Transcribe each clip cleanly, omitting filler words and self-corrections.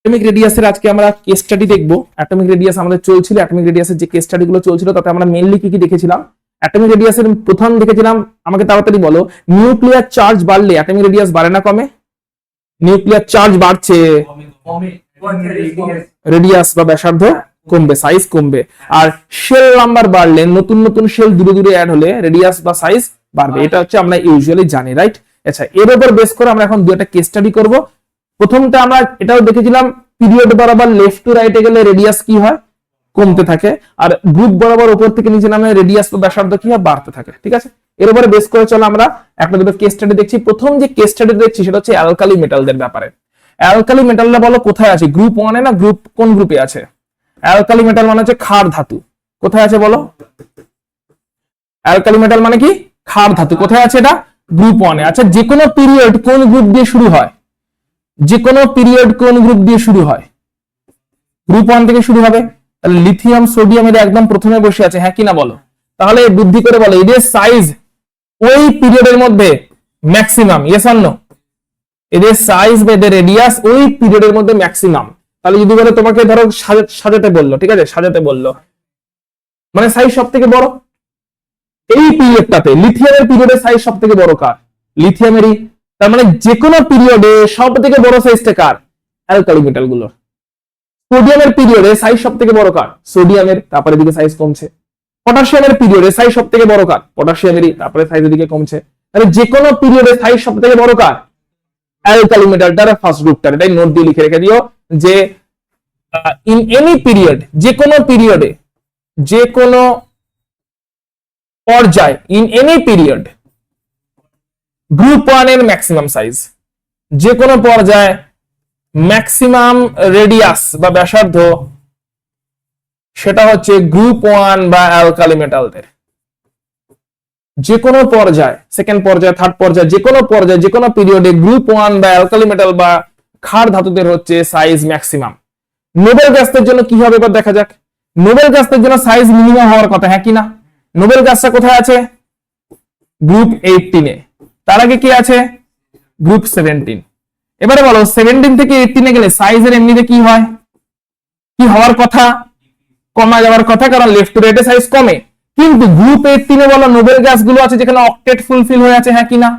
Atomic রেডিয়াসের আজকে আমরা case study দেখবো। অ্যাটমিক রেডিয়াস আমাদের চলছিল, অ্যাটমিক রেডিয়াসের যে কেস স্টাডি গুলো চলছিল তাতে আমরা মেইনলি কি কি দেখেছিলাম। অ্যাটমিক রেডিয়াসের প্রথম দেখেছিলাম, আমাকে তাড়াতাড়ি বলো, নিউক্লিয়ার চার্জ বাড়লে অ্যাটমিক রেডিয়াস বাড়ে না কমে? নিউক্লিয়ার চার্জ বাড়ছে, রেডিয়াস বা ব্যাসার্ধ কমবে, সাইজ কমবে। আর শেল নাম্বার বাড়লে, নতুন নতুন শেল দূরে দূরে অ্যাড হলে রেডিয়াস বা সাইজ বাড়বে। এটা হচ্ছে আমরা ইউজুয়ালি জানি, রাইট? আচ্ছা, এর উপর বেস করে আমরা এখন দুটো কেস স্টাডি করব। প্রথমটা আমরা এটাও দেখেছিলাম, পিরিয়ড বরাবর লেফট টু রাইটে গেলে রেডিয়াস কি হয়? কমতে থাকে। আর গ্রুপ বরাবর উপর থেকে নিচে নামলে রেডিয়াস বা ব্যাসার্ধ কি হয়? বাড়তে থাকে। ঠিক আছে, এর উপরে বেস করে চলো আমরা একটা দুটো কেস স্টাডি দেখছি। প্রথম যে কেস স্টাডি দেখছি সেটা হচ্ছে অ্যালকালি মেটালদের ব্যাপারে। অ্যালকালি মেটালরা বলো কোথায় আছে? গ্রুপ 1 এ না গ্রুপ কোন গ্রুপে আছে? অ্যালকালি মেটাল মানে হচ্ছে ক্ষার ধাতু। কোথায় আছে বলো? অ্যালকালি মেটাল মানে কি? ক্ষার ধাতু। কোথায় আছে এটা? গ্রুপ 1 এ। আচ্ছা, যে কোনো পিরিয়ড কোন গ্রুপ দিয়ে শুরু হয়? যে কোনো পিরিয়ড কোন গ্রুপ দিয়ে শুরু হয়? গ্রুপ 1 থেকে শুরু হবে। তাহলে লিথিয়াম সোডিয়াম এর একদম প্রথমে বসে আছে, হ্যাঁ কি না বলো? তাহলে বুদ্ধি করে বলো, এদের সাইজ ওই পিরিয়ডের মধ্যে ম্যাক্সিমাম, ইয়েস অর নো? এদের সাইজ বা এদের রেডিয়াস ওই পিরিয়ডের মধ্যে ম্যাক্সিমাম। তাহলে যদি বলে তোমাকে ধরো সাজাতে বললো, ঠিক আছে, সাজাতে বললো, মানে সাইজ সব থেকে বড় এই পিরিয়ডটাতে, লিথিয়ামের পিরিয়ডের সাইজ সব থেকে বড় কার? লিথিয়ামেরই। তার মানে যে কোনো পিরিয়ডে সব থেকে বড় সাইজটা কার? অ্যালকালি মেটাল গুলোর। সোডিয়ামের পিরিয়ডে সাইজ সব থেকে বড় কার? সোডিয়ামের। তারপরে দিকে সাইজ কমছে। পটাশিয়ামের পিরিয়ডে সাইজ সব থেকে বড় কার? পটাশিয়ামেরই। তারপরে সাইজের দিকে কমছে। তাহলে যে কোনো পিরিয়ডে সাইজ সব থেকে বড় কার? Alkali মেটালটার first গ্রুপটার। এটাই নোট দিয়ে লিখে রেখে দিও যে ইন এনি পিরিয়ড, যে কোনো পিরিয়ডে, যে কোনো পর্যায়, ইন এনি পিরিয়ড, গ্রুপ 1 এর ম্যাক্সিমাম সাইজ, যে কোনো পর্যায়ে ম্যাক্সিমাম রেডিয়াস বা ব্যাসার্ধ, সেটা হচ্ছে গ্রুপ 1 বা অ্যালকালি মেটালদের। যে কোনো পর্যায়, সেকেন্ড পর্যায়, থার্ড পর্যায়, যে কোনো পর্যায়ে, যে কোনো পিরিয়ডে গ্রুপ 1 বা অ্যালকালি মেটাল বা ক্ষার ধাতুদের হচ্ছে সাইজ ম্যাক্সিমাম। নোবেল গ্যাসের জন্য কি হবে এবার দেখা যাক। নোবেল গ্যাসের জন্য সাইজ মিনিমাম হওয়ার কথা, হ্যাঁ কি না? নোবেল গ্যাসটা কোথায় আছে? গ্রুপ 18 এ। তার আগে কি আছে? গ্রুপ 17। এবারে বলো 17 থেকে 18 এ গেলে সাইজের এমনিতে কি হয়? কি হওয়ার কথা? কমা যাওয়ার কথা, কারণ লেফট টু রাইটে সাইজ কমে। কিন্তু গ্রুপ 18 এ বলো নোবেল গ্যাস গুলো আছে যেখানে অক্টেট ফুলফিল হয়ে আছে, হ্যাঁ কি না?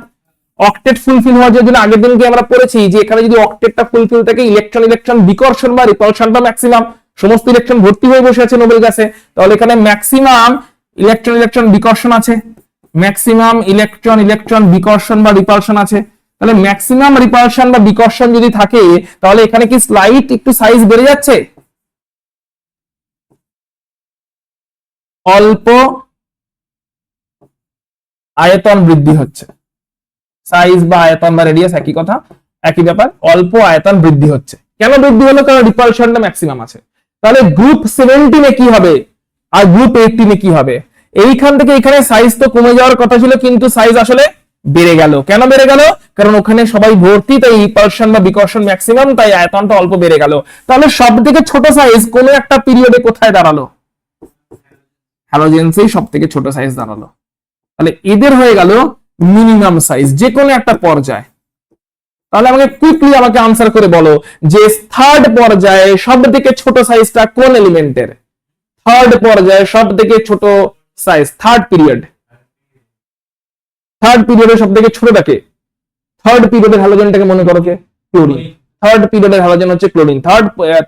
অক্টেট ফুলফিল হওয়ার জন্য আগের দিনকে আমরা পড়েছি যে এখানে যদি অক্টেটটা ফুলফিল থাকে, ইলেকট্রন ইলেকট্রন বিকর্ষণ বা রিপালশনটা ম্যাক্সিমাম, সমস্ত ইলেকট্রন ভর্তি হয়ে বসে আছে নোবেল গ্যাসে, তাহলে এখানে ম্যাক্সিমাম ইলেকট্রন ইলেকট্রন বিকর্ষণ আছে, ম্যাক্সিমাম ইলেকট্রন ইলেকট্রন বিকর্ষণ বা রিপালশন আছে। তাহলে ম্যাক্সিমাম রিপালশন বা বিকর্ষণ যদি থাকে, তাহলে এখানে কি স্লাইট একটু সাইজ বেড়ে যাচ্ছে? অল্প আয়তন বৃদ্ধি হচ্ছে। সাইজ বা আয়তন বা রেডিয়াস একই কথা, একই ব্যাপার। অল্প আয়তন বৃদ্ধি হচ্ছে। কেন বৃদ্ধি হলো? কারণ রিপালশনটা ম্যাক্সিমাম আছে। তাহলে গ্রুপ 17 এ কি হবে আর গ্রুপ 18 এ কি হবে? এইখান থেকে এখানে সাইজ তো কমে যাওয়ার কথা ছিল, কিন্তু সাইজ আসলে বেড়ে গেল। কেন বেড়ে গেল? কারণ ওখানে সবাই ভর্তি, তাই রিপালশন বা বিকর্ষণ ম্যাক্সিমাম, তাই আয়তনটা অল্প বেড়ে গেল। তাহলে সব থেকে ছোট সাইজ কোন একটা পিরিয়ডে কোথায় দাঁড়ালো? হ্যালোজেন্সেই সব থেকে ছোট সাইজ দাঁড়ালো। তাহলে এদের হয়ে গেল মিনিমাম সাইজ যে কোনো একটা পর্যায়ে। তাহলে আমাকে কুইকলি আমাকে আনসার করে বলো যে থার্ড পর্যায়ে সব থেকে ছোট সাইজটা কোন এলিমেন্টের? থার্ড পর্যায়ে সব থেকে ছোট সাইজ, থার্ড পিরিয়ড, থার্ড পিরিয়ডের সব থেকে ছোটটাকে, থার্ড পিরিয়ডের হ্যালোজেনটাকে মনে করো কে? ক্লোরিন। থার্ড পিরিয়ডের হ্যালোজেন হচ্ছে ক্লোরিন।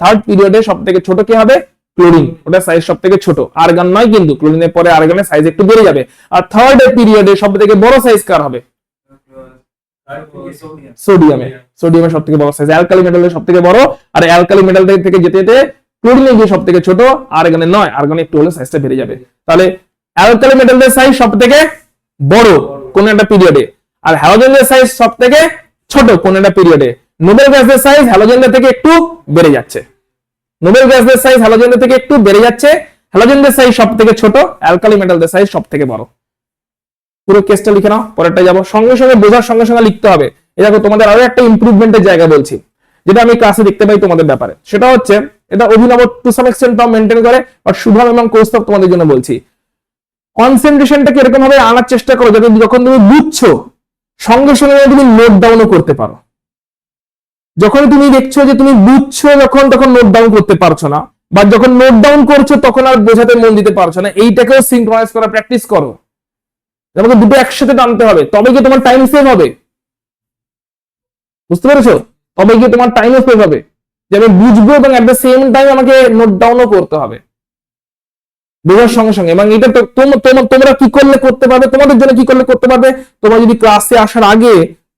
থার্ড পিরিয়ডে সব থেকে ছোট কি হবে? ক্লোরিন। ওটা সাইজ সব থেকে ছোট, আর্গন নয় কিন্তু, ক্লোরিনের পরে আর্গনের সাইজ একটু বেড়ে যাবে। আর থার্ড পিরিয়ডে সব থেকে বড় সাইজ কার হবে? সোডিয়ামের। সোডিয়ামের সব থেকে বড় সাইজ। অ্যালকালি মেটালের সব থেকে বড়, আর অ্যালকালি মেটাল থেকে যেতে যেতে ক্লোরিনে গিয়ে সব থেকে ছোট, আর্গনে নয়, আর্গনে একটু হলে সাইজটা বেড়ে যাবে। তাহলে অ্যালকালি মেটালের সাইজ সব থেকে বড় কোন একটা পিরিয়ডে, আর হ্যালোজেনের সাইজ সব থেকে ছোট কোন একটা পিরিয়ডে। নোবেল গ্যাসের সাইজ হ্যালোজেনের থেকে একটু বেড়ে যাচ্ছে। নোবেল গ্যাসের সাইজ হ্যালোজেনের থেকে একটু বেড়ে যাচ্ছে। হ্যালোজেনের সাইজ সব থেকে ছোট, অ্যালকালি মেটালের সাইজ সব থেকে বড়। পুরো কেসটা লিখে নাও, পরেরটা যাবো। সঙ্গে সঙ্গে বোঝার সঙ্গে সঙ্গে লিখতে হবে। এই দেখো তোমাদের আরো একটা ইমপ্রুভমেন্টের জায়গা বলছি, যেটা আমি ক্লাসে দেখতে পাই তোমাদের ব্যাপারে। সেটা হচ্ছে, এটা অভিনব টু সাম এক্সটেন্ট মেনটেন করে, বাট শুভম এবং কৌস্তব তোমাদের জন্য বলছি, কনসেন্ট্রেশনটাকে এরকম ভাবে আনার চেষ্টা করো যাতে যখন তুমি বুঝছো সঙ্গে সঙ্গে তুমি নোট ডাউনও করতে পারো। যখন তুমি দেখছো যে তুমি বুঝছো যখন, তখন নোট ডাউন করতে পারছো না, বা যখন নোট ডাউন করছো তখন আর বোঝাতে মন দিতে পারছো না, এইটাকেও সিনক্রোনাইজ করা প্র্যাকটিস করো। তোমাকে দুটো একসাথে টানতে হবে, তবে কি তোমার টাইম সেভ হবে। বুঝতে পেরেছো? তবে কি তোমার টাইমও সেভ হবে, যে আমি বুঝবো এবং এট দ্য সেম টাইম আমাকে নোট ডাউনও করতে হবে বোঝার সঙ্গে সঙ্গে। এবং এটা তোমরা কি করলে করতে পারবে, তোমাদের জন্য কি করলে করতে পারবে, তোমরা যদি ক্লাসে আসার আগে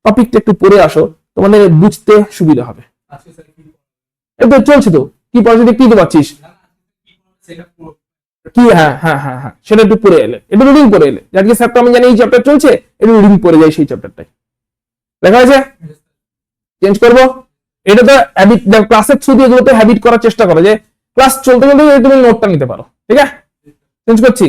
টপিকটা একটু পড়ে আসো, তোমাদের বুঝতে সুবিধা হবে। এটা চলছে তো, কি পড়াচ্ছিস, কি তো পাচ্ছিস কি? হ্যাঁ হ্যাঁ হ্যাঁ হ্যাঁ, সেটা একটু পড়ে এলে, একটু রিডিং পড়ে এলে, আজকে স্যারটা আমি জানি এই চ্যাপ্টার চলছে, একটু রিডিং পড়ে যাই সেই চ্যাপ্টারটাই। দেখা হয়েছে? চেঞ্জ করবো এটা তো হ্যাবিট, ক্লাসের থ্রু দিয়ে এগুলোতে হ্যাবিট করার চেষ্টা করো, যে ক্লাস চলতে চলতে তুমি নোটটা নিতে পারো। ঠিক আছে, চেঞ্জ করছি।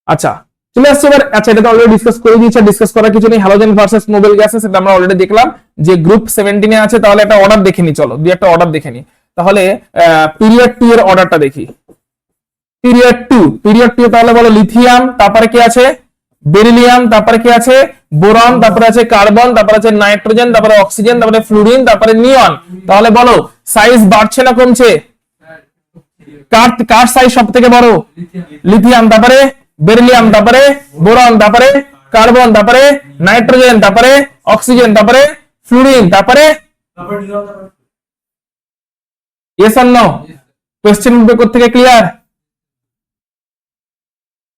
আচ্ছা চলে আসছে এবার। আচ্ছা এটা তো অলরেডি ডিসকাস করে দিয়েছি, ডিসকাস করার কিছু নেই। হ্যালোজেন ভার্সেস নোবেল গ্যাসেস, সেটা আমরা অলরেডি দেখলাম যে গ্রুপ 17 এ আছে। তাহলে একটা অর্ডার দেখে নি, চলো দুই একটা অর্ডার দেখে নি। তাহলে পিরিয়ড 2 এর অর্ডারটা দেখি। পিরিয়ড 2 তাহলে বলো লিথিয়াম, তারপরে কি আছে বেরিলিয়াম, তারপরে কি আছে বোরন, তারপরে আছে কার্বন, তারপরে আছে নাইট্রোজেন, তারপরে অক্সিজেন, তারপরে ফ্লুরিন, তারপরে নিয়ন। তাহলে বলো সাইজ বাড়ছে না কমছে? কার সাইজ সব থেকে বড়? লিথিয়াম, তারপরে বেরিলিয়াম, তারপরে বোরন, তারপরে কার্বন, তারপরে নাইট্রোজেন, তারপরে অক্সিজেন, তারপরে ফ্লুরিন, তারপরে yes or no? Question paper থেকে ক্লিয়ার?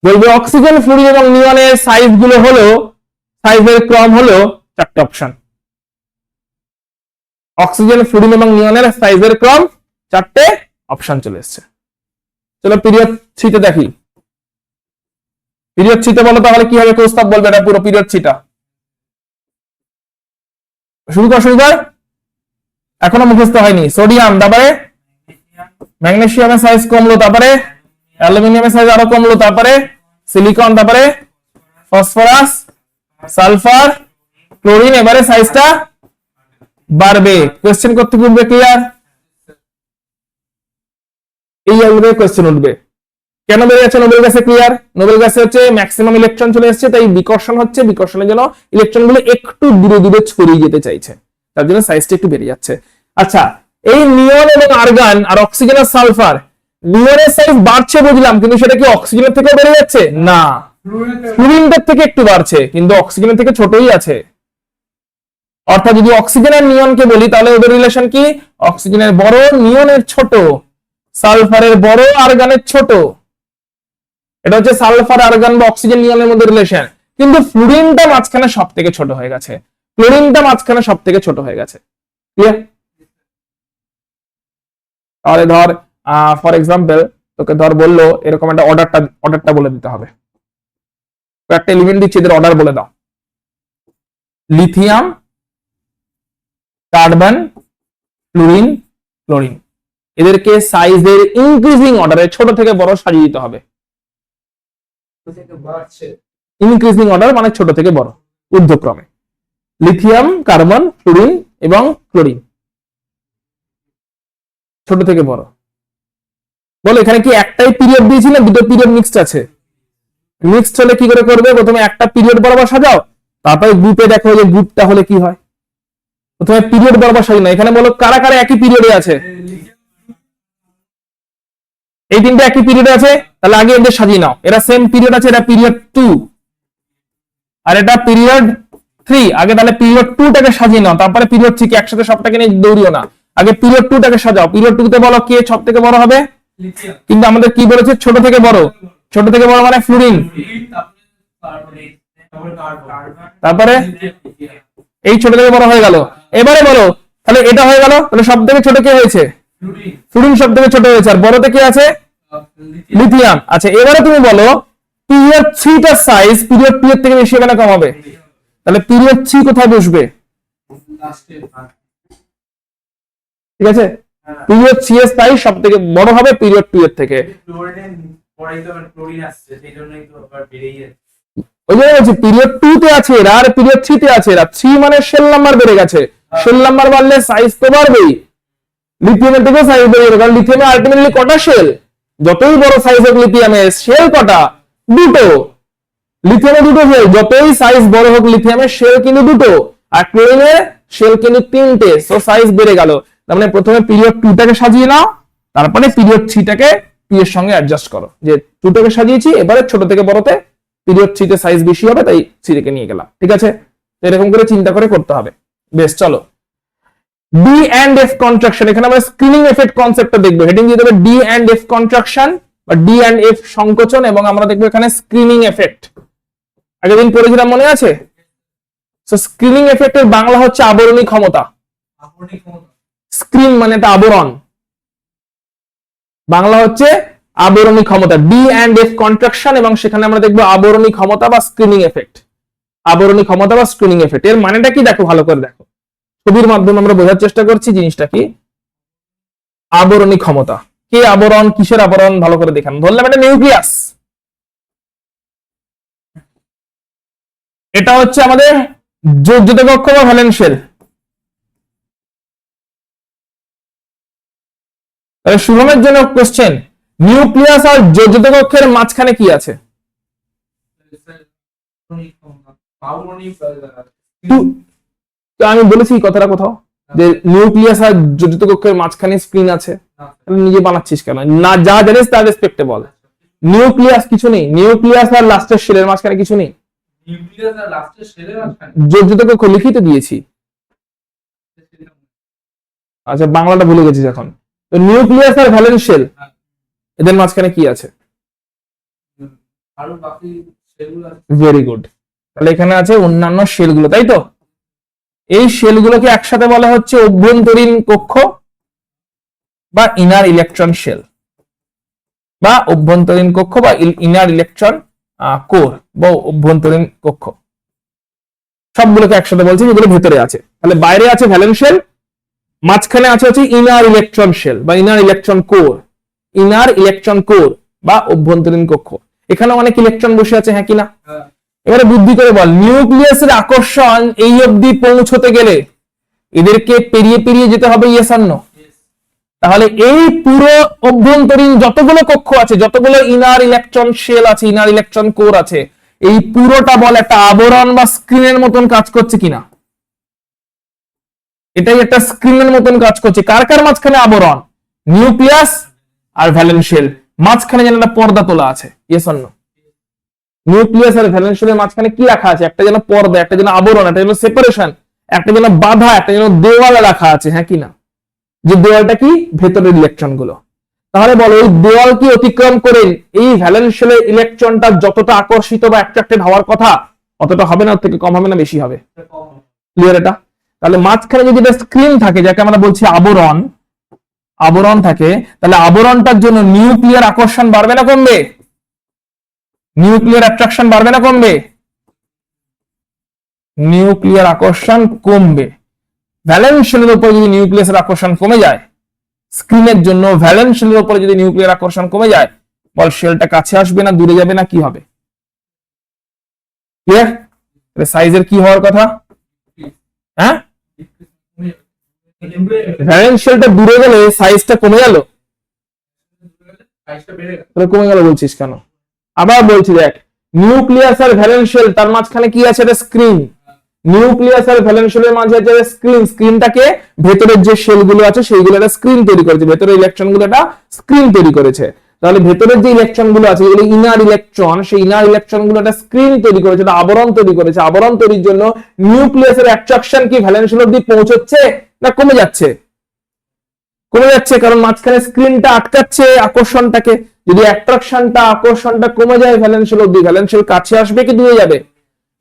বলবে অক্সিজেন, ফ্লুরিন এবং নিয়নের সাইজ গুলো হলো, সাইজের ক্রম হলো চারটে অপশন। অক্সিজেন, ফ্লুরিন এবং নিয়নের সাইজের ক্রম চারটে অপশন চলে এসছে। চলো পিরিয়ড 3 তে দেখি। পিরিয়ড 3 তে বলো তাহলে কি হবে, প্রস্তাব বলবে এটা পুরো পিরিয়ড 3 টা। শুরু কর, এখনো মুখস্থ হয়নি। সোডিয়াম, তারপরে ম্যাগনেসিয়ামের সাইজ কমলো, তারপরে অ্যালুমিনিয়ামের সাইজ আরো কমলো, তারপরে সিলিকন, তারপরে ফসফরাস, সালফার, ক্লোরিন, এবারে সাইজটা বাড়বে। কোশ্চেন করতে উঠবে, ক্লিয়ার? এই আসবে কোশ্চেন উঠবে, কেন বেড়ে যাচ্ছে নোবেল গ্যাসে, ক্লিয়ার? নোবেল গ্যাসে হচ্ছে ম্যাক্সিমাম ইলেকট্রন চলে এসেছে, তাই বিকর্ষণ হচ্ছে, বিকর্ষণের জন্য ইলেকট্রন গুলো একটু দূরে দূরে ছড়িয়ে যেতে চাইছে, তার জন্য সাইজটা একটু বেড়ে যাচ্ছে। আচ্ছা এই নিয়ন এবং আর্গন আর অক্সিজেন আর সালফার, নিয়নের সাইজ বাড়ছে বুঝলাম, কিন্তু সেটা কি অক্সিজেনের থেকে বেড়ে যাচ্ছে? না, ফ্লুরিনটার থেকে একটু বাড়ছে, কিন্তু অক্সিজেনের থেকে ছোটই আছে। অর্থাৎ যদি অক্সিজেন আর নিয়নকে বলি তাহলে ওদের রিলেশন কি? অক্সিজেনের বড়, নিয়নের ছোট, সালফারের বড়, আর্গনের ছোট। এটা হচ্ছে সালফার, আর্গন বা অক্সিজেন, নিয়নের মধ্যে রিলেশন। কিন্তু ফ্লুরিনটা মাঝখানে সব থেকে ছোট হয়ে গেছে, ক্লোরিনটা মাঝখানে সব থেকে ছোট হয়ে গেছে। ক্লিয়ার? তাহলে ধর ফর এক্সাম্পল তোকে ধর বললো এরকম একটা অর্ডারটা বলে দিতে হবে, একটা এলিমেন্ট দিচ্ছে, এদের অর্ডার বলে দাও। লিথিয়াম, কার্বন, ফ্লুরিন, ক্লোরিন, এদেরকে সাইজের ইনক্রিজিং অর্ডারে ছোট থেকে বড় সাজিয়ে দিতে হবে। ইনক্রিজিং অর্ডার মানে ছোট থেকে বড়, ঊর্ধ্বক্রমে। লিথিয়াম, কার্বন, ফ্লুরিন এবং ক্লোরিন ছোট থেকে বড়। বলো এখানে কি একটাই পিরিয়ড দিয়েছি না দুটো পিরিয়ড মিক্সড আছে? মিক্সড হলে কি করে করবে? প্রথমে একটা পিরিয়ড বরাবর সাজাও, তারপরে গ্রুপে দেখো যে গ্রুপটা হলে কি হয়। প্রথমে পিরিয়ড বরাবর সাজাও না। এখানে বলো কারা কারা একই পিরিয়ডে আছে? এই তিনটা একই পিরিয়ডে আছে, তাহলে আগে এদের সাজিয়ে নাও। এরা সেম পিরিয়ড আছে, এটা পিরিয়ড 2 আর এটা পিরিয়ড 3। আগে তাহলে পিরিয়ড 2 টাকে সাজিয়ে নাও, তারপরে পিরিয়ড 3 কে একসাথে সবটাকে নিয়ে দৌড়িও না। আগে পিরিয়ড 2 টাকে সাজাও। পিরিয়ড 2 তে বলো কে সব থেকে বড় হবে? কিন্তু আমাদের কি বলেছে? ছোট থেকে বড়। ছোট থেকে বড় মানে ফ্লুরিন, তারপরে এই ছোট থেকে বড় হয়ে গেল। এবারে বলো তাহলে এটা হয়ে গেল, তাহলে সব থেকে ছোট কে হয়েছে? ফ্লুরিন সব থেকে ছোট হয়েছে, আর বড়তে কে আছে? লিথিয়াম। আচ্ছা এবারে তুমি বলো পিরিয়ড 3 টার সাইজ পিরিয়ড 2 এর থেকে বেশি হবে না কম হবে? তাহলে পিরিয়ড 3 কোথায় বসবে? ঠিক আছে, পিরিয়ড 3 এর সাইজ সব থেকে বড় হবে পিরিয়ড 2 এর থেকে। ওই জন্য বলছি পিরিয়ড 2 তে আছে এরা, আর পিরিয়ড 3 তে আছে এরা। 3 মানে শেল নাম্বার বেড়ে গেছে, শেল নাম্বার বাড়লে সাইজ তো বাড়বেই। লিথিয়ামের থেকে সাইজ বেড়ে যাবে, কারণ লিথিয়ামে আলটিমেটলি কটা শেল? যতই বড় সাইজ হোক লিথিয়ামের শেল কটা? দুটো। লিথিয়ামে দুটো শেল, যতই সাইজ বড় হোক লিথিয়ামের শেল কিন্তু দুটো। আর ক্লোরিনের শেল কিন্তু 3টে, সো সাইজ বেড়ে গেল। তার মানে প্রথমে পিরিয়ড 2 টাকে সাজিয়ে নাও, তারপরে পিরিয়ড 3 টাকে 2 এর সঙ্গে অ্যাডজাস্ট করো, যে 2 টাকে সাজিয়েছি, এবারে ছোট থেকে বড়তে পিরিয়ড 3 তে সাইজ বেশি হবে, তাই 3 থেকে নিয়ে গেলাম। ঠিক আছে, এরকম করে চিন্তা করে করতে হবে। বেশ, চলো ডি এন্ড এফ কন্ট্রাকশন, এখানে আমরা স্ক্রিনিং এফেক্ট কনসেপ্টটা দেখবো। হেডিং দিয়ে দেবে ডি এন্ড এফ কন্ট্রাকশন বা ডি এন্ড এফ সংকোচন, এবং আমরা দেখবো এখানে স্ক্রিনিং এফেক্ট। আগের দিন পড়েছিলাম, মনে আছে? সো স্ক্রিনিং এফেক্টের বাংলা হচ্ছে আবরণী ক্ষমতা। স্ক্রিন মানে এটা আবরণ, বাংলা হচ্ছে আবরণী ক্ষমতা। ডি এন্ড এফ কন্ট্রাকশন, এবং সেখানে আমরা দেখবো আবরণী ক্ষমতা বা স্ক্রিনিং এফেক্ট। আবরণী ক্ষমতা বা স্ক্রিনিং এফেক্ট এর মানেটা কি দেখো, ভালো করে দেখো, ছবির মাধ্যমে আমরা বোঝার চেষ্টা করছি জিনিসটা কি। আবরণী ক্ষমতা, কে আবরণ, কিসের আবরণ, ভালো করে দেখান। ধরলাম এটা নিউক্লিয়াস, এটা হচ্ছে আমাদের যোজ্যতা কক্ষ বা ভ্যালেন্স শেল। শুভমের জন্য কোশ্চেন, নিউক্লিয়াস আর যোজ্যতা কক্ষের মাঝখানে কি আছে? আমি বলেছি কথাটা কোথাও, যে নিউক্লিয়াস আর যোজ্যতা কক্ষের মাঝখানে স্ক্রিন আছে। নিজে বানাচ্ছিস কেন? না, যা জানিস তার রেসপেক্টে বল। নিউক্লিয়াস কিছু নেই, নিউক্লিয়াস আর লাস্টের শেলের মাঝখানে কিছু নেই। যোজ্যতা কক্ষ লিখিত দিয়েছি, আচ্ছা বাংলাটা ভুলে গেছিস এখন। তো নিউক্লিয়াস আর ভ্যালেন্স শেল, এদের মাঝখানে কি আছে? ভেরি গুড, তাহলে এখানে আছে অন্যান্য শেলগুলো, তাই তো? এই শেলগুলোকে একসাথে বলা হচ্ছে অভ্যন্তরীণ কক্ষ বা ইনার ইলেকট্রন শেল, বা অভ্যন্তরীণ কক্ষ বা ইনার ইলেকট্রন কোর বা অভ্যন্তরীণ কক্ষ। সবগুলোকে একসাথে বলছি, যেগুলো ভেতরে আছে। তাহলে বাইরে আছে ভ্যালেন্স শেল, মাঝখানে আছে হচ্ছে ইনার ইলেকট্রন শেল বা inner electron core. Inner electron core বা অভ্যন্তরীণ কক্ষ, এখানে অনেক ইলেকট্রন বসে আছে, হ্যাঁ কিনা? এবারে বুদ্ধি করে বল, নিউক্লিয়াসের আকর্ষণ এই অবধি পৌঁছতে গেলে এদেরকে পেরিয়ে পেরিয়ে যেতে হবে, ইয়েস আর নো? তাহলে এই পুরো অভ্যন্তরীণ যতগুলো কক্ষ আছে, যতগুলো ইনার ইলেকট্রন শেল আছে, ইনার ইলেকট্রন কোর আছে, এই পুরোটা বল একটা আবরণ বা স্ক্রিনের মতন কাজ করছে কিনা? এটাই একটা স্ক্রিনের মতন কাজ করছে। কার কার মাঝখানে আবরণ? নিউক্লিয়াস আর ভ্যালেন্স শেল, মাঝখানে যেন একটা পর্দা তোলা আছে, ইয়েস অর নো? নিউক্লিয়াস আর ভ্যালেন্স শেলের মাঝখানে কি রাখা আছে? একটা যেন পর্দা, একটা যেন আবরণ, একটা যেন সেপারেশন, একটা যেন বাধা, একটা যেন দেওয়াল রাখা আছে, হ্যাঁ কিনা? যে দেওয়ালটা কি? ভেতরের ইলেকট্রন গুলো। তাহলে বলো, ওই দেওয়াল কি অতিক্রম করে এই ভ্যালেন্স শেলের ইলেকট্রনটা যতটা আকর্ষিত বা অ্যাট্রাক্টেড হওয়ার কথা অতটা হবে না? ওর থেকে কম হবে না, বেশি হবে? ক্লিয়ার এটা? তাহলে মাঝখানে যদি একটা স্ক্রিন থাকে, যাকে আমরা বলছি আবরণ, আবরণ থাকে, তাহলে আবরণটার জন্য নিউক্লিয়ার আকর্ষণ বাড়বে না কমবে? নিউক্লিয়ার অ্যাট্রাকশন বাড়বে না কমবে? নিউক্লিয়ার আকর্ষণ কমবে। ভ্যালেন্স শেলের উপর যদি নিউক্লিয়াসের আকর্ষণ কমে যায়, স্ক্রিনের জন্য ভ্যালেন্স শেলের উপর যদি নিউক্লিয়ার আকর্ষণ কমে যায়, বল শেলটা কাছে আসবে না দূরে যাবে না, কি হবে? ক্লিয়ার? সাইজের কি হওয়ার কথা? হ্যাঁ, ভ্যালেন্স শেলটা দূরে গেলে সাইজটা কমে গেল, কমে গেল বলছিস কেন? আবার বলছি দেখ, নিউক্লিয়াস আর ভ্যালেন্স শেল, তার মাঝখানে কি আছে? এটা স্ক্রিন। নিউক্লিয়াস আর ভ্যালেন্স শেলের মাঝে আছে স্ক্রিন। স্ক্রিনটাকে ভেতরের যে শেলগুলো আছে সেইগুলো একটা স্ক্রিন তৈরি করেছে, ভেতরের ইলেকট্রন গুলো একটা স্ক্রিন তৈরি করেছে। তাহলে ভেতরের যে ইলেকট্রন গুলো আছে, এগুলো ইনার ইলেকট্রন, সেই ইনার ইলেকট্রন গুলো একটা স্ক্রিন তৈরি করেছে, একটা আবরণ তৈরি করেছে। আবরণ তৈরির জন্য নিউক্লিয়াসের অ্যাট্রাকশন কি ভ্যালেন্স শেল অবধি পৌঁছচ্ছে না কমে যাচ্ছে? কমে যাচ্ছে, কারণ মাঝখানে স্ক্রিনটা আটকাচ্ছে আকর্ষণটাকে। যদি অ্যাট্রাকশনটা, আকর্ষণটা কমে যায় ভ্যালেন্স শেল অবধি, ভ্যালেন্স শেল কাছে আসবে কি দূরে যাবে?